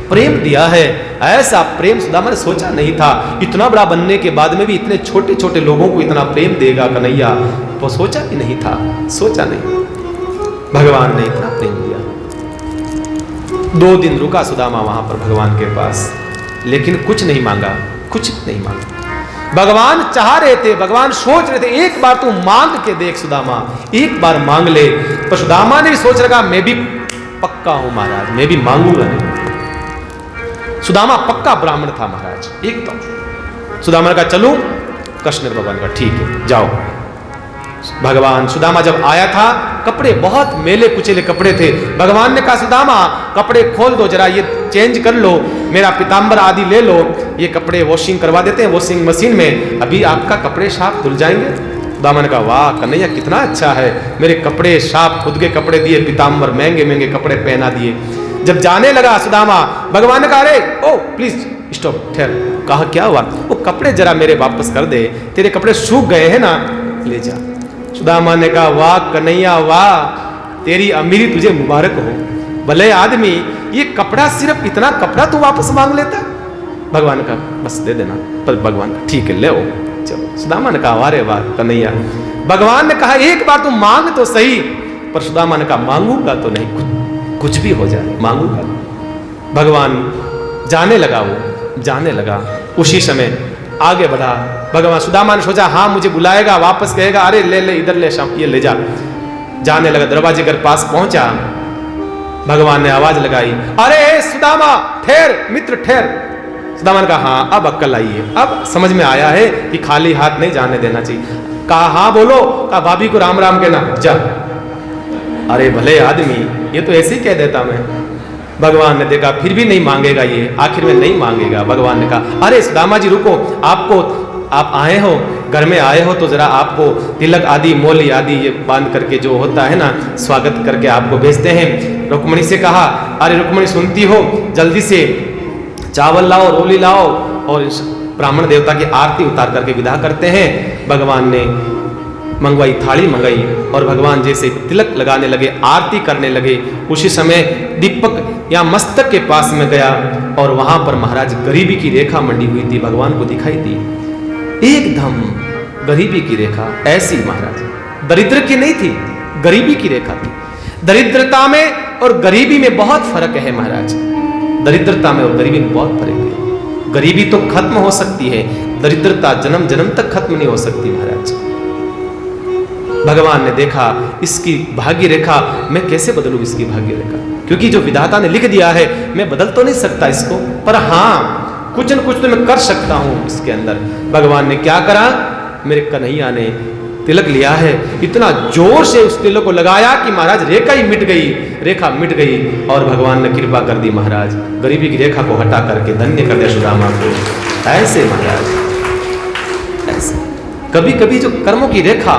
S1: प्रेम दिया है। ऐसा प्रेम सुदामा ने सोचा नहीं था, इतना बड़ा बनने के बाद में भी इतने छोटे छोटे लोगों को इतना प्रेम देगा कन्हैया, वो सोचा भी नहीं था, सोचा नहीं। भगवान ने इतना प्रेम दिया। 2 दिन रुका सुदामा वहां पर भगवान के पास, लेकिन कुछ नहीं मांगा, कुछ नहीं मांगा। भगवान चाह रहे थे, भगवान सोच रहे थे, एक बार तू मांग के देख सुदामा, एक बार मांग ले। पर सुदामा ने भी सोच रखा, मैं भी पक्का हूं महाराज, मैं भी मांगूंगा नहीं। सुदामा पक्का ब्राह्मण था महाराज, एकदम। सुदामा ने कहा चलूं? कृष्ण भगवान का ठीक है जाओ। भगवान सुदामा जब आया था, कपड़े बहुत मेले कुचेले कपड़े थे। भगवान ने कहा सुदामा कपड़े खोल दो जरा, ये चेंज कर लो, मेरा पीताम्बर आदि ले लो, ये कपड़े वॉशिंग करवा देते हैं वॉशिंग मशीन में, अभी आपका कपड़े साफ धुल जाएंगे। सुदामा ने कहा वाह कन्हैया कितना अच्छा है, मेरे कपड़े साफ, खुद के कपड़े दिए, पीताम्बर महंगे महंगे कपड़े पहना दिए। जब जाने लगा सुदामा, भगवान ने कहा अरे ओ प्लीज स्टॉप, ठहर। कहा क्या हुआ? वो कपड़े जरा मेरे वापस कर दे, तेरे कपड़े सूख गए हैं ना, ले जा। सुदामा ने कहा वाह कन्हैया वाह, तेरी अमीरी तुझे मुबारक हो, भले आदमी, ये कपड़ा सिर्फ इतना कपड़ा तू वापस मांग लेता। भगवान ने कहा बस दे देना। पर भगवान का ठीक है ले आओ, चलो। सुदामा ने कहा अरे वाह कन्हैया। भगवान ने कहा एक बार तू मांग तो सही। पर सुदामा ने कहा मांगूंगा तो नहीं, कुछ भी हो जाए मांगूंगा। भगवान जाने लगा, वो जाने लगा। उसी समय आगे बढ़ा भगवान। सुदामा ने सोचा हाँ मुझे बुलाएगा, वापस कहेगा अरे ले ले इधर ले, ये ले जा। जाने लगा, दरवाजे के पास पहुंचा, भगवान ने आवाज लगाई अरे सुदामा ठहर, मित्र ठहर। सुदामा ने कहा हाँ अब अक्ल आई है, अब समझ में आया है कि खाली हाथ नहीं जाने देना चाहिए। कहा हाँ बोलो। कहा भाभी को राम राम कहना, जा। अरे भले आदमी, ये तो ऐसे ही कह देता मैं। भगवान ने देखा फिर भी नहीं मांगेगा ये, आखिर में नहीं मांगेगा। भगवान ने कहा अरे सुदामा जी रुको, आप आए हो, घर में आए हो तो जरा आपको तिलक आदि मोली आदि ये बांध करके जो होता है ना, स्वागत करके आपको भेजते हैं। रुक्मणी से कहा अरे रुक्मणी सुनती हो, जल्दी से चावल लाओ, रोली लाओ, और ब्राह्मण देवता की आरती उतार करके विदा करते हैं। भगवान ने मंगवाई, थाली मंगाई, और भगवान जैसे तिलक लगाने लगे, आरती करने लगे, उसी समय दीपक या मस्तक के पास में गया, और वहां पर महाराज गरीबी की रेखा मंडी हुई थी, भगवान को दिखाई दी एकदम गरीबी की रेखा। ऐसी महाराज दरिद्र की नहीं थी, गरीबी की रेखा थी। दरिद्रता में और गरीबी में बहुत फर्क है महाराज, दरिद्रता में और गरीबी में बहुत फर्क है। गरीबी तो खत्म हो सकती है, दरिद्रता जन्म जन्म तक खत्म नहीं हो सकती महाराज। भगवान ने देखा इसकी भाग्य रेखा, मैं कैसे बदलूं इसकी भाग्य रेखा, क्योंकि जो विधाता ने लिख दिया है मैं बदल तो नहीं सकता इसको, पर हाँ कुछ न कुछ तो मैं कर सकता हूं इसके अंदर। भगवान ने क्या करा, मेरे कन्हैया ने तिलक लिया है, इतना जोर से उस तिलक को लगाया कि महाराज रेखा ही मिट गई, रेखा मिट गई, और भगवान ने कृपा कर दी महाराज, गरीबी की रेखा को हटा करके धन्य कर दिया सुदामा को। ऐसे महाराज, ऐसे कभी कभी जो कर्मों की रेखा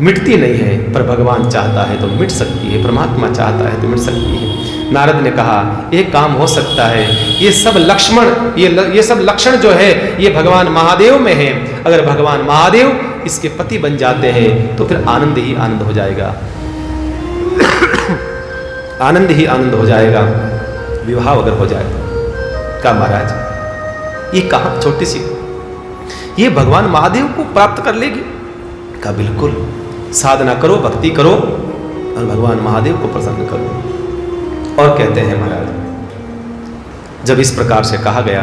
S1: मिटती नहीं है, पर भगवान चाहता है तो मिट सकती है, परमात्मा चाहता है तो मिट सकती है। नारद ने कहा एक काम हो सकता है, ये सब लक्ष्मण, ये सब लक्षण जो है ये भगवान महादेव में है, अगर भगवान महादेव इसके पति बन जाते हैं तो फिर आनंद ही आनंद हो जाएगा आनंद ही आनंद हो जाएगा, विवाह अगर हो जाए। का महाराज ये कहा छोटी सी, ये भगवान महादेव को प्राप्त कर लेगी? का बिल्कुल, साधना करो, भक्ति करो, और भगवान महादेव को प्रसन्न करो। और कहते हैं महाराज जब इस प्रकार से कहा गया,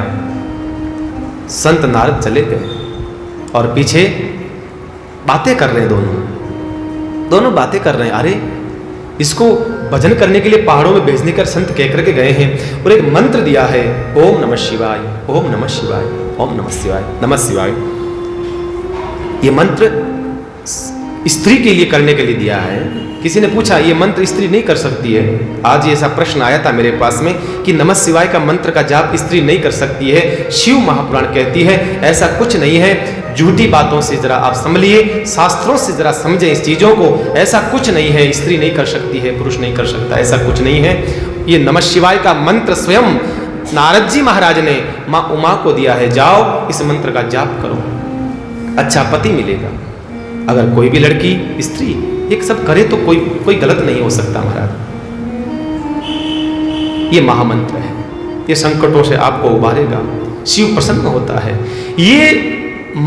S1: संत नारद चले गए और पीछे बातें कर रहे हैं दोनों। दोनों बातें कर रहे हैं। अरे इसको भजन करने के लिए पहाड़ों में भेजने कर संत कह करके गए हैं और एक मंत्र दिया है, ओम नमः शिवाय, ओम नमः शिवाय, ओम नमः शिवाय, नमः शिवाय। ये मंत्र स्त्री के लिए करने के लिए दिया है। किसी ने पूछा ये मंत्र स्त्री नहीं कर सकती है? आज ऐसा प्रश्न आया था मेरे पास में कि नमः शिवाय का मंत्र का जाप स्त्री नहीं कर सकती है। शिव महापुराण कहती है ऐसा कुछ नहीं है। झूठी बातों से जरा आप संभलिए, शास्त्रों से जरा समझें इस चीजों को। ऐसा कुछ नहीं है स्त्री नहीं कर सकती है, पुरुष नहीं कर सकता, ऐसा कुछ नहीं है। ये नमः शिवाय का मंत्र स्वयं नारद जी महाराज ने माँ उमा को दिया है। जाओ इस मंत्र का जाप करो, अच्छा पति मिलेगा। अगर कोई भी लड़की स्त्री एक सब करे तो कोई गलत नहीं हो सकता महाराज। ये महामंत्र है, ये संकटों से आपको उबारेगा, शिव प्रसन्न होता है। ये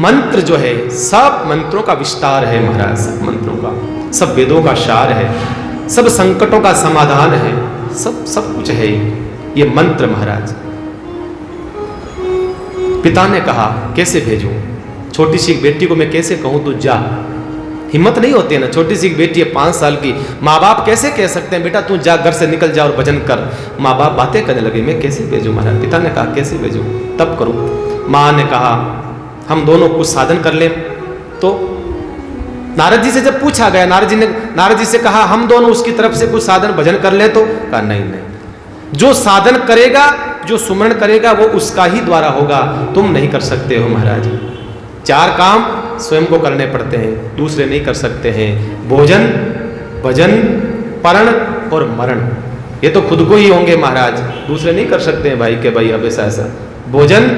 S1: मंत्र जो है सब मंत्रों का विस्तार है महाराज, सब मंत्रों का, सब वेदों का सार है, सब संकटों का समाधान है, सब कुछ है ये मंत्र महाराज। पिता ने कहा कैसे भेजूं, छोटी सी बेटी को मैं कैसे कहूं तू जा। हिम्मत नहीं होती है ना, छोटी सी बेटी है 5 साल की, माँ बाप कैसे कह सकते हैं बेटा तू जा, घर से निकल जा और भजन कर। माँ बाप बातें करने लगे मैं कैसे भेजूं महाराज। पिता ने कहा कैसे भेजूं, तब करूं। माँ ने कहा हम दोनों कुछ साधन कर लें। तो नारद जी से जब पूछा गया, नारद जी से कहा हम दोनों उसकी तरफ से कुछ साधन भजन कर ले, तो कहा नहीं, जो साधन करेगा, जो सुमरण करेगा वो उसका ही द्वारा होगा, तुम नहीं कर सकते हो महाराज। 4 काम स्वयं को करने पड़ते हैं, दूसरे नहीं कर सकते हैं। भोजन, भजन, परण और मरण, ये तो खुद को ही होंगे महाराज, दूसरे नहीं कर सकते हैं भाई के भाई। अब ऐसा भोजन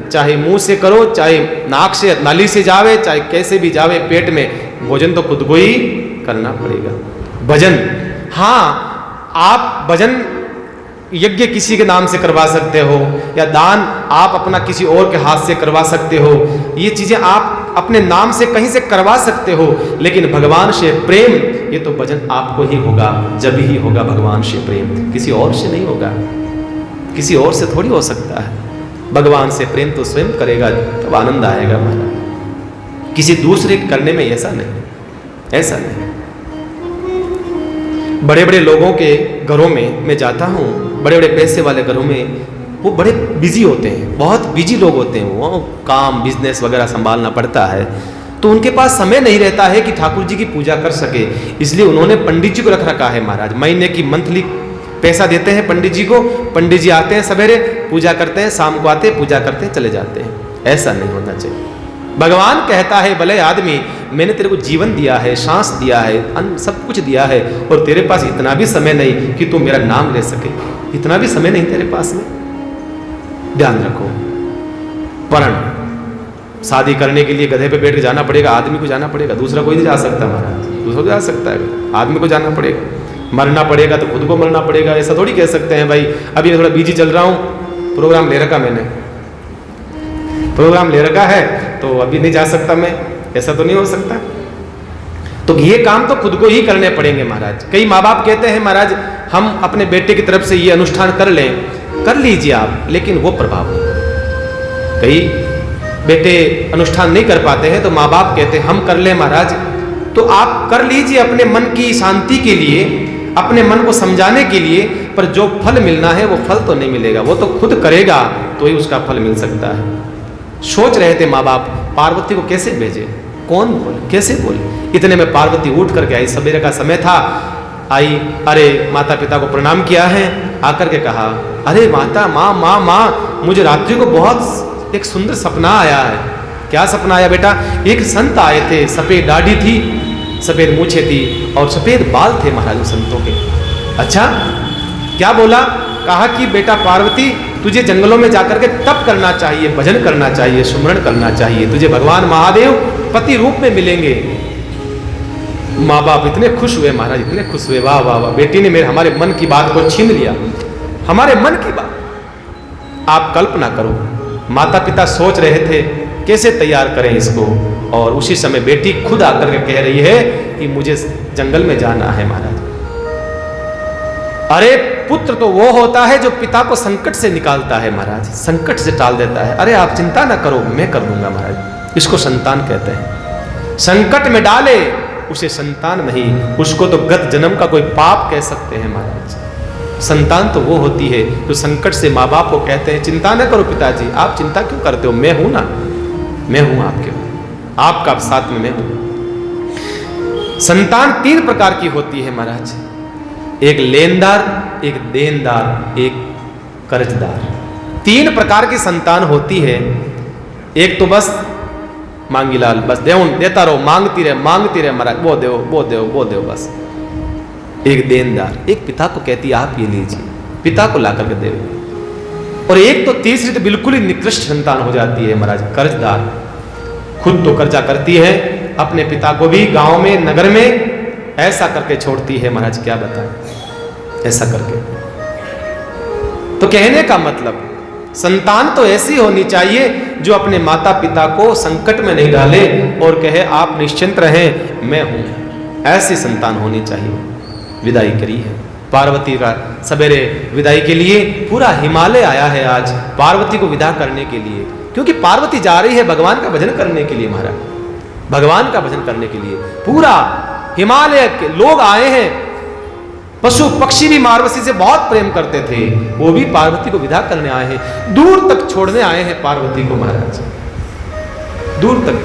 S1: चाहे मुंह से करो, चाहे नाक से नाली से जावे, चाहे कैसे भी जावे पेट में, भोजन तो खुद को ही करना पड़ेगा। भजन, हाँ आप भजन यज्ञ किसी के नाम से करवा सकते हो, या दान आप अपना किसी और के हाथ से करवा सकते हो, ये चीजें आप अपने नाम से कहीं से करवा सकते हो, लेकिन भगवान से प्रेम ये तो भजन आपको ही होगा, जब ही होगा भगवान से प्रेम, किसी और से नहीं होगा, किसी और से थोड़ी हो सकता है। भगवान से प्रेम तो स्वयं करेगा तब आनंद आएगा महाराज, किसी दूसरे करने में ऐसा नहीं, ऐसा नहीं। बड़े बड़े लोगों के घरों में मैं जाता हूँ, बड़े बड़े पैसे वाले घरों में, वो बड़े बिजी होते हैं, बहुत बिजी लोग होते हैं, वो काम बिजनेस वगैरह संभालना पड़ता है, तो उनके पास समय नहीं रहता है कि ठाकुर जी की पूजा कर सके। इसलिए उन्होंने पंडित जी को रख रखा है महाराज, महीने की मंथली पैसा देते हैं पंडित जी को, पंडित जी आते हैं सवेरे पूजा करते हैं, शाम को आते हैं पूजा करते हैं चले जाते हैं। ऐसा नहीं होना चाहिए। भगवान कहता है भले आदमी मैंने तेरे को जीवन दिया है, सांस दिया है, अन्न सब कुछ दिया है, और तेरे पास इतना भी समय नहीं कि तू मेरा नाम ले सके, इतना भी समय नहीं तेरे पास में। ध्यान रखो। परण, शादी करने के लिए गधे पे बैठ के जाना पड़ेगा, आदमी को जाना पड़ेगा, दूसरा कोई नहीं जा सकता महाराज, दूसरा जा सकता है, आदमी को जाना पड़ेगा। मरना पड़ेगा तो खुद को मरना पड़ेगा, ऐसा थोड़ी कह सकते हैं भाई अभी मैं थोड़ा बिजी चल रहा हूँ, प्रोग्राम ले रखा मैंने, प्रोग्राम ले रखा है तो अभी नहीं जा सकता मैं, ऐसा तो नहीं हो सकता। तो ये काम तो खुद को ही करने पड़ेंगे महाराज। कई माँ बाप कहते हैं महाराज हम अपने बेटे की तरफ से ये अनुष्ठान कर लें, कर लीजिए आप, लेकिन वो प्रभाव नहीं। कई बेटे अनुष्ठान नहीं कर पाते हैं तो माँ बाप कहते हैं हम कर लें महाराज, तो आप कर लीजिए अपने मन की शांति के लिए, अपने मन को समझाने के लिए, पर जो फल मिलना है वो फल तो नहीं मिलेगा, वो तो खुद करेगा तो ही उसका फल मिल सकता है। सोच रहे थे माँ बाप पार्वती को कैसे भेजे, कौन बोले, कैसे बोले। इतने में पार्वती उठ करके आई, सवेरे का समय था, आई, अरे माता पिता को प्रणाम किया है, आकर के कहा अरे माता, माँ मुझे रात्रि को बहुत एक सुंदर सपना आया है। क्या सपना आया बेटा? एक संत आए थे, सफेद दाढ़ी थी, सफेद मूछें थी और सफेद बाल थे महाराज संतों के। अच्छा, क्या बोला? कहा कि बेटा पार्वती तुझे जंगलों में जाकर के तप करना चाहिए, भजन करना चाहिए, सुमरण करना चाहिए, तुझे भगवान महादेव पति रूप में मिलेंगे। माँ बाप इतने खुश हुए महाराज, इतने खुश हुए, वाह वाह वाह, बेटी ने हमारे मन की बात को छीन लिया, हमारे मन की बात। आप कल्पना करो, माता पिता सोच रहे थे कैसे तैयार करें इसको, और उसी समय बेटी खुद आकर के कह रही है कि मुझे जंगल में जाना है महाराज। अरे पुत्र तो वो होता है जो पिता को संकट से निकालता है महाराज, संकट से टाल देता है। अरे आप चिंता ना करो, मैं कर दूंगा महाराज, इसको संतान कहते हैं। संकट में डाले उसे संतान नहीं, उसको तो गत जन्म का कोई पाप कह सकते हैं महाराज। संतान तो वो होती है जो संकट से माँ बाप को कहते हैं चिंता न करो पिताजी, आप चिंता क्यों करते हो, मैं हूं ना, मैं हूं आपके, आपका साथ में मैं हूं। संतान 3 प्रकार की होती है महाराज, एक लेनदार, एक देनदार, एक कर्जदार। 3 प्रकार की संतान होती है। एक तो बस मांगी लाल, बस देता रहो, मांगती रहे महाराज, वो दो बस। एक देनदार, एक पिता को कहती है आप ये लीजिए, पिता को ला करके दे। और एक तो तीसरी तो बिल्कुल ही निकृष्ट संतान हो जाती है महाराज, कर्जदार। खुद तो कर्जा करती है, अपने पिता को भी गांव में नगर में ऐसा करके छोड़ती है महाराज, क्या बताएं, ऐसा करके। तो कहने का मतलब संतान तो ऐसी होनी चाहिए जो अपने माता पिता को संकट में नहीं डाले और कहे आप निश्चिंत रहें मैं हूं, ऐसी संतान होनी चाहिए। विदाई करी है पार्वती का सवेरे, विदाई के लिए पूरा हिमालय आया है आज पार्वती को विदा करने के लिए, क्योंकि पार्वती जा रही है भगवान का भजन करने के लिए महाराज, भगवान का भजन करने के लिए पूरा हिमालय के लोग आए हैं। पशु पक्षी भी मार्वसी से बहुत प्रेम करते थे, वो भी पार्वती को विदा करने आए हैं, दूर तक छोड़ने आए हैं पार्वती को महाराज, दूर तक।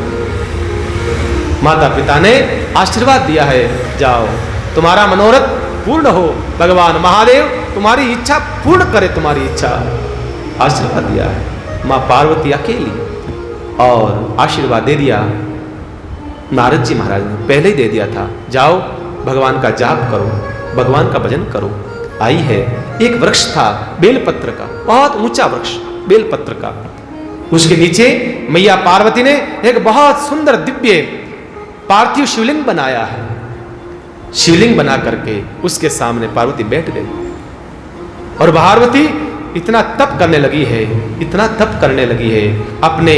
S1: माता पिता ने आशीर्वाद दिया है, जाओ तुम्हारा मनोरथ पूर्ण हो, भगवान महादेव तुम्हारी इच्छा पूर्ण करे, तुम्हारी इच्छा, आशीर्वाद दिया है। मां पार्वती अकेली और आशीर्वाद दे दिया नारद जी महाराज ने, पहले ही दे दिया था, जाओ भगवान का जाप करो, भगवान का भजन करो। आई है, एक वृक्ष था बेलपत्र का, बहुत ऊंचा वृक्ष बेलपत्र का, उसके नीचे मैया पार्वती ने एक बहुत सुंदर दिव्य पार्थिव शिवलिंग बनाया है। शिवलिंग बना करके उसके सामने पार्वती बैठ गई और पार्वती इतना तप करने लगी है, इतना तप करने लगी है, अपने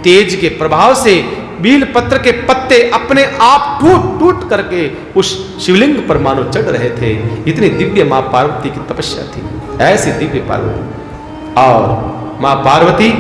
S1: तेज के प्रभाव से बील पत्र के पत्ते अपने आप टूट टूट करके उस शिवलिंग पर मानो चढ़ रहे थे। इतनी दिव्य मां पार्वती की तपस्या थी, ऐसी दिव्य पार्वती। और मां पार्वती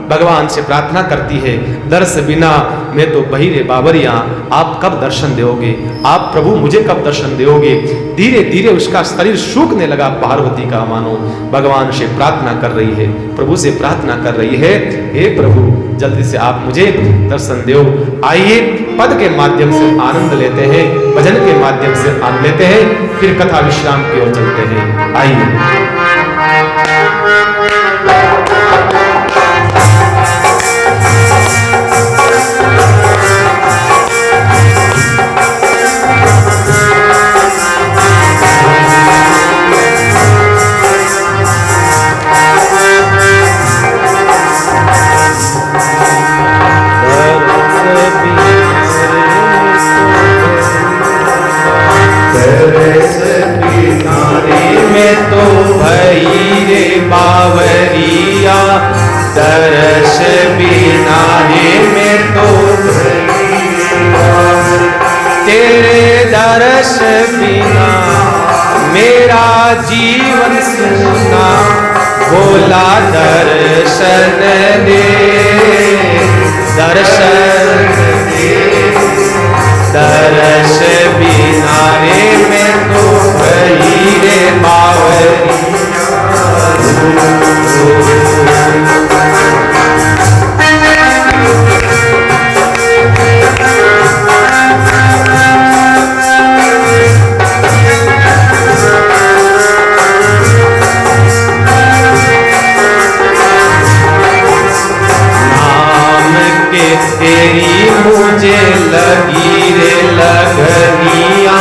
S1: भगवान से प्रार्थना करती है, दर्श बिना मैं तो बहिरे बाबरिया, आप कब दर्शन दोगे, आप प्रभु मुझे कब दर्शन दोगे। धीरे धीरे उसका शरीर सूखने लगा पार्वती का, मानो भगवान से प्रार्थना कर रही है, प्रभु से प्रार्थना कर रही है, हे प्रभु जल्दी से आप मुझे दर्शन दो। आइए पद के माध्यम से आनंद लेते हैं, भजन के माध्यम से आनंद लेते हैं, फिर कथा विश्राम की ओर चलते हैं। आइए बावरिया, दर्श बिना में तो तेरे दर्श बिना मेरा जीवन सुना, भोला दर्शन दे, दर्शन दे, दर्श बिना में तो भई रे बावरिया। तेरी मुझे लगी रे लगनिया,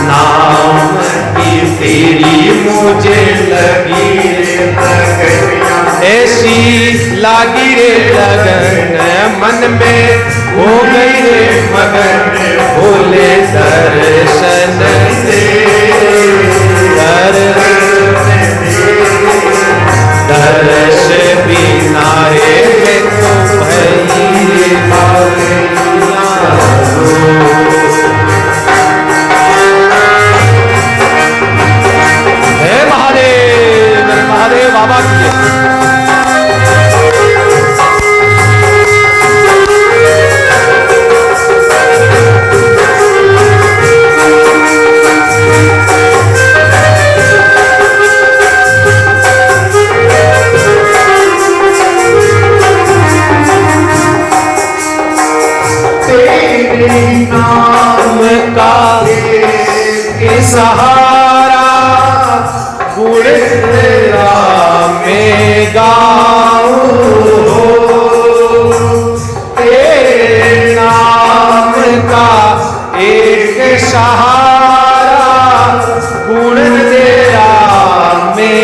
S1: नाम की तेरी मुझे लगी रे लगनिया, ऐसी लागी रे लगन मन में हो गई रे मगन, भोले दर्शन से दर्श बिना रे में तो भई रे बावरिया। हे महादेव, महादेव बाबा की नाम का के सहारा गुण तेरा मैं गाऊं तेरे नाम का एक सहारा गुण तेरा मैं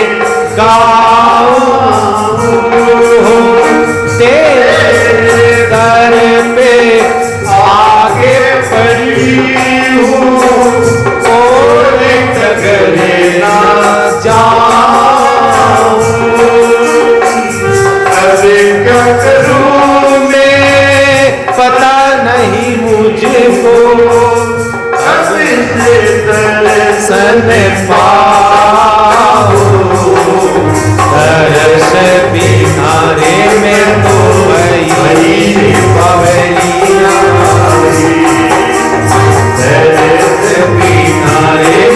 S1: गाऊं तेरे दर पे आगे पड़ी हूँ और डगरे ना जाऊं अरे क्या करूं मैं पता नहीं मुझको अब से दर्शन पाऊं दर्श बिना रे मैं तो वही बावरिया दर्श बिना रे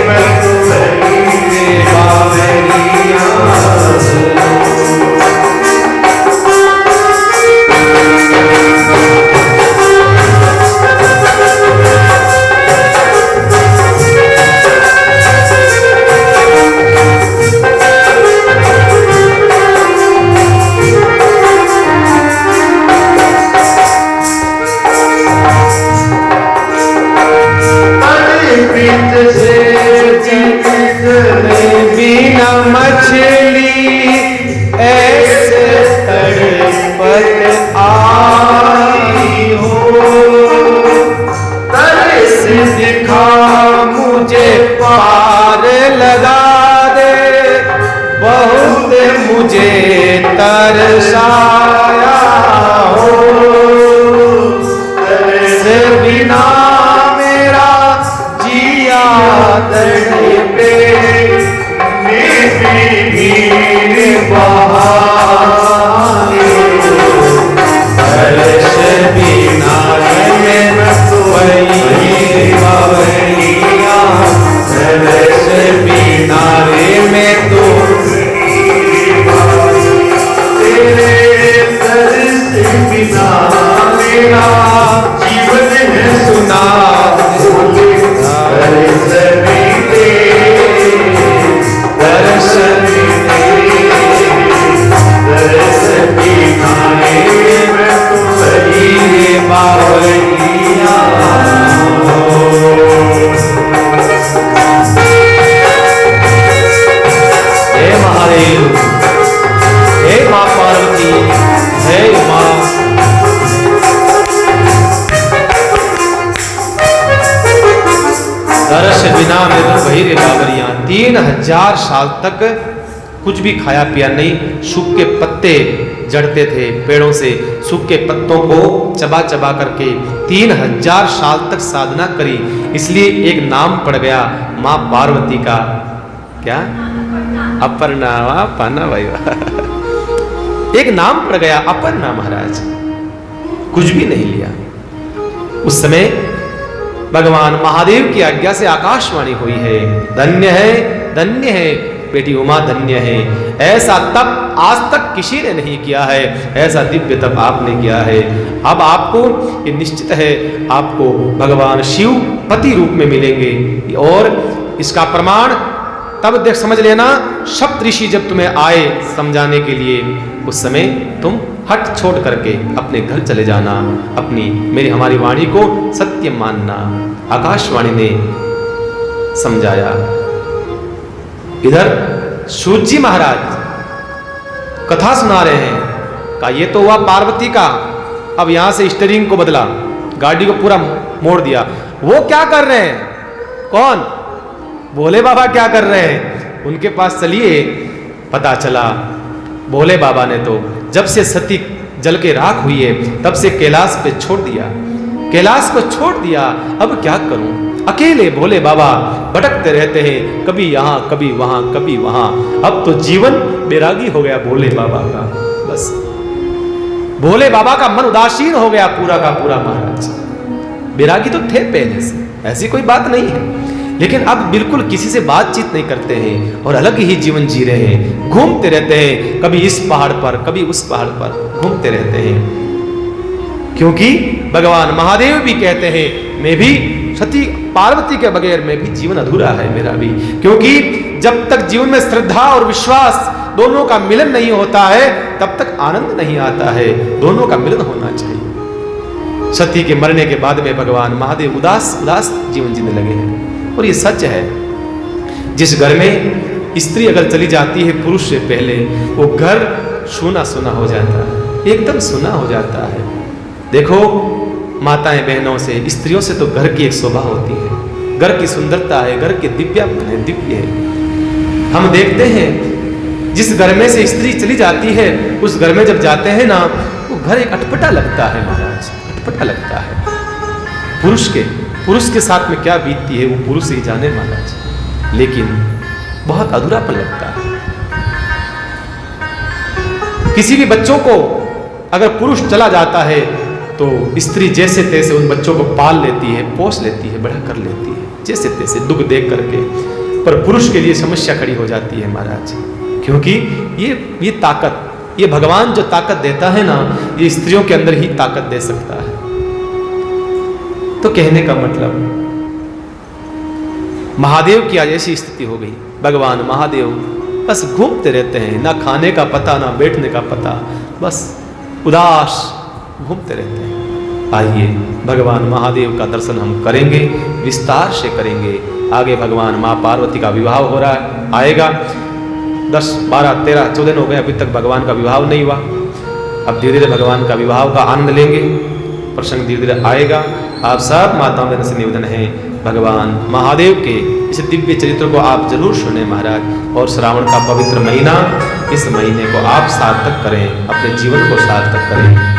S1: मैं तो वही बावरिया बिना मछली ऐसे तड़पत आई हो तरस दिखा मुझे पार लगा दे बहुत मुझे तरसाया हो तरस बिना मेरा जिया तड़पे दर्श बिना दर्श बिना रे मैं तो तेरे दर्श बिना मेरा जीवन है सुना दर्श दर्शन दर्श बिना मैं तो वही बावरिया हे महादेव हे माँ पार्वती हे माँ दर्श बिना में तो वही रे बावरिया 3000 साल तक कुछ भी खाया पिया नहीं सूखे पत्ते जड़ते थे पेड़ों से सूखे पत्तों को चबा चबा करके 3000 साल तक साधना करी इसलिए एक नाम पड़ गया माँ पार्वती का क्या अपर्णा पाना भाई एक नाम पड़ गया अपर्णा महाराज कुछ भी नहीं लिया उस समय भगवान महादेव की आज्ञा से आकाशवाणी हुई है धन्य है बेटी उमा धन्य है ऐसा तप आज तक किसी ने नहीं किया है ऐसा दिव्य तप आपने किया है अब आपको ये निश्चित है आपको भगवान शिव पति रूप में मिलेंगे और इसका प्रमाण तब देख समझ लेना सप्त ऋषि जब तुम्हें आए समझाने के लिए उस समय तुम हट छोड़ करके अपने घर चले जाना अपनी मेरी हमारी वाणी को सत्य मानना आकाशवाणी ने समझाया इधर सूत जी महाराज कथा सुना रहे हैं कहा ये तो हुआ पार्वती का अब यहां से स्टीयरिंग को बदला गाड़ी को पूरा मोड़ दिया वो क्या कर रहे हैं कौन भोले बाबा क्या कर रहे हैं उनके पास चलिए पता चला भोले बाबा ने तो जब से सती जल के राख हुई है तब से कैलाश पे छोड़ दिया कैलाश को छोड़ दिया अब क्या करूं अकेले भोले बाबा भटकते रहते हैं कभी यहां कभी वहां अब तो जीवन बैरागी हो गया भोले बाबा का बस भोले बाबा का मन उदासीन हो गया पूरा का पूरा महाराज बैरागी तो थे पहले से ऐसी कोई बात नहीं है लेकिन अब बिल्कुल किसी से बातचीत नहीं करते हैं और अलग ही जीवन जी रहे हैं घूमते रहते हैं कभी इस पहाड़ पर कभी उस पहाड़ पर घूमते रहते हैं क्योंकि भगवान महादेव भी कहते हैं मैं भी सती पार्वती के बगैर में भी जीवन अधूरा है मेरा भी, क्योंकि जब तक जीवन में श्रद्धा और विश्वास दोनों का मिलन नहीं होता है तब तक आनंद नहीं आता है। दोनों का मिलन होना चाहिए। सती के मरने के बाद में भगवान महादेव उदास उदास जीवन जीने लगे हैं, और ये सच है। जिस घर में स्त्री अगर चली जाती है पुरुष से पहले, वो घर सूना सूना हो जाता है, एकदम सूना हो जाता है। देखो माताएं बहनों से, स्त्रियों से तो घर की एक शोभा होती है, घर की सुंदरता है, घर के दिव्यापन है, दिव्य है। हम देखते हैं जिस घर में से स्त्री चली जाती है उस घर में जब जाते हैं ना, वो घर एक अटपटा लगता है महाराज, अटपटा लगता है। पुरुष के साथ में क्या बीतती है वो पुरुष ही जाने महाराज, लेकिन बहुत अधूरापन लगता है। किसी भी बच्चों को अगर पुरुष चला जाता है तो स्त्री जैसे तैसे उन बच्चों को पाल लेती है, पोस लेती है, बड़ा कर लेती है, जैसे तैसे दुख देख करके। पर पुरुष के लिए समस्या खड़ी हो जाती है महाराज, क्योंकि ये ताकत, ये भगवान जो ताकत देता है ना, ये स्त्रियों के अंदर ही ताकत दे सकता है। तो कहने का मतलब महादेव की आज ऐसी स्थिति हो गई, भगवान महादेव बस घूमते रहते हैं, ना खाने का पता ना बैठने का पता, बस उदास घूमते रहते हैं। आइए भगवान महादेव का दर्शन हम करेंगे, विस्तार से करेंगे। आगे भगवान माँ पार्वती का विवाह हो रहा है, आएगा 10, 12, 13, 14 दिन हो गए, अभी तक भगवान का विवाह नहीं हुआ। अब धीरे धीरे भगवान का विवाह का आनंद लेंगे, प्रसंग धीरे धीरे आएगा। आप सब माताओं से निवेदन है भगवान महादेव के इस दिव्य चरित्र को आप जरूर सुने महाराज। और श्रावण का पवित्र महीना, इस महीने को आप सार्थक करें, अपने जीवन को सार्थक करें।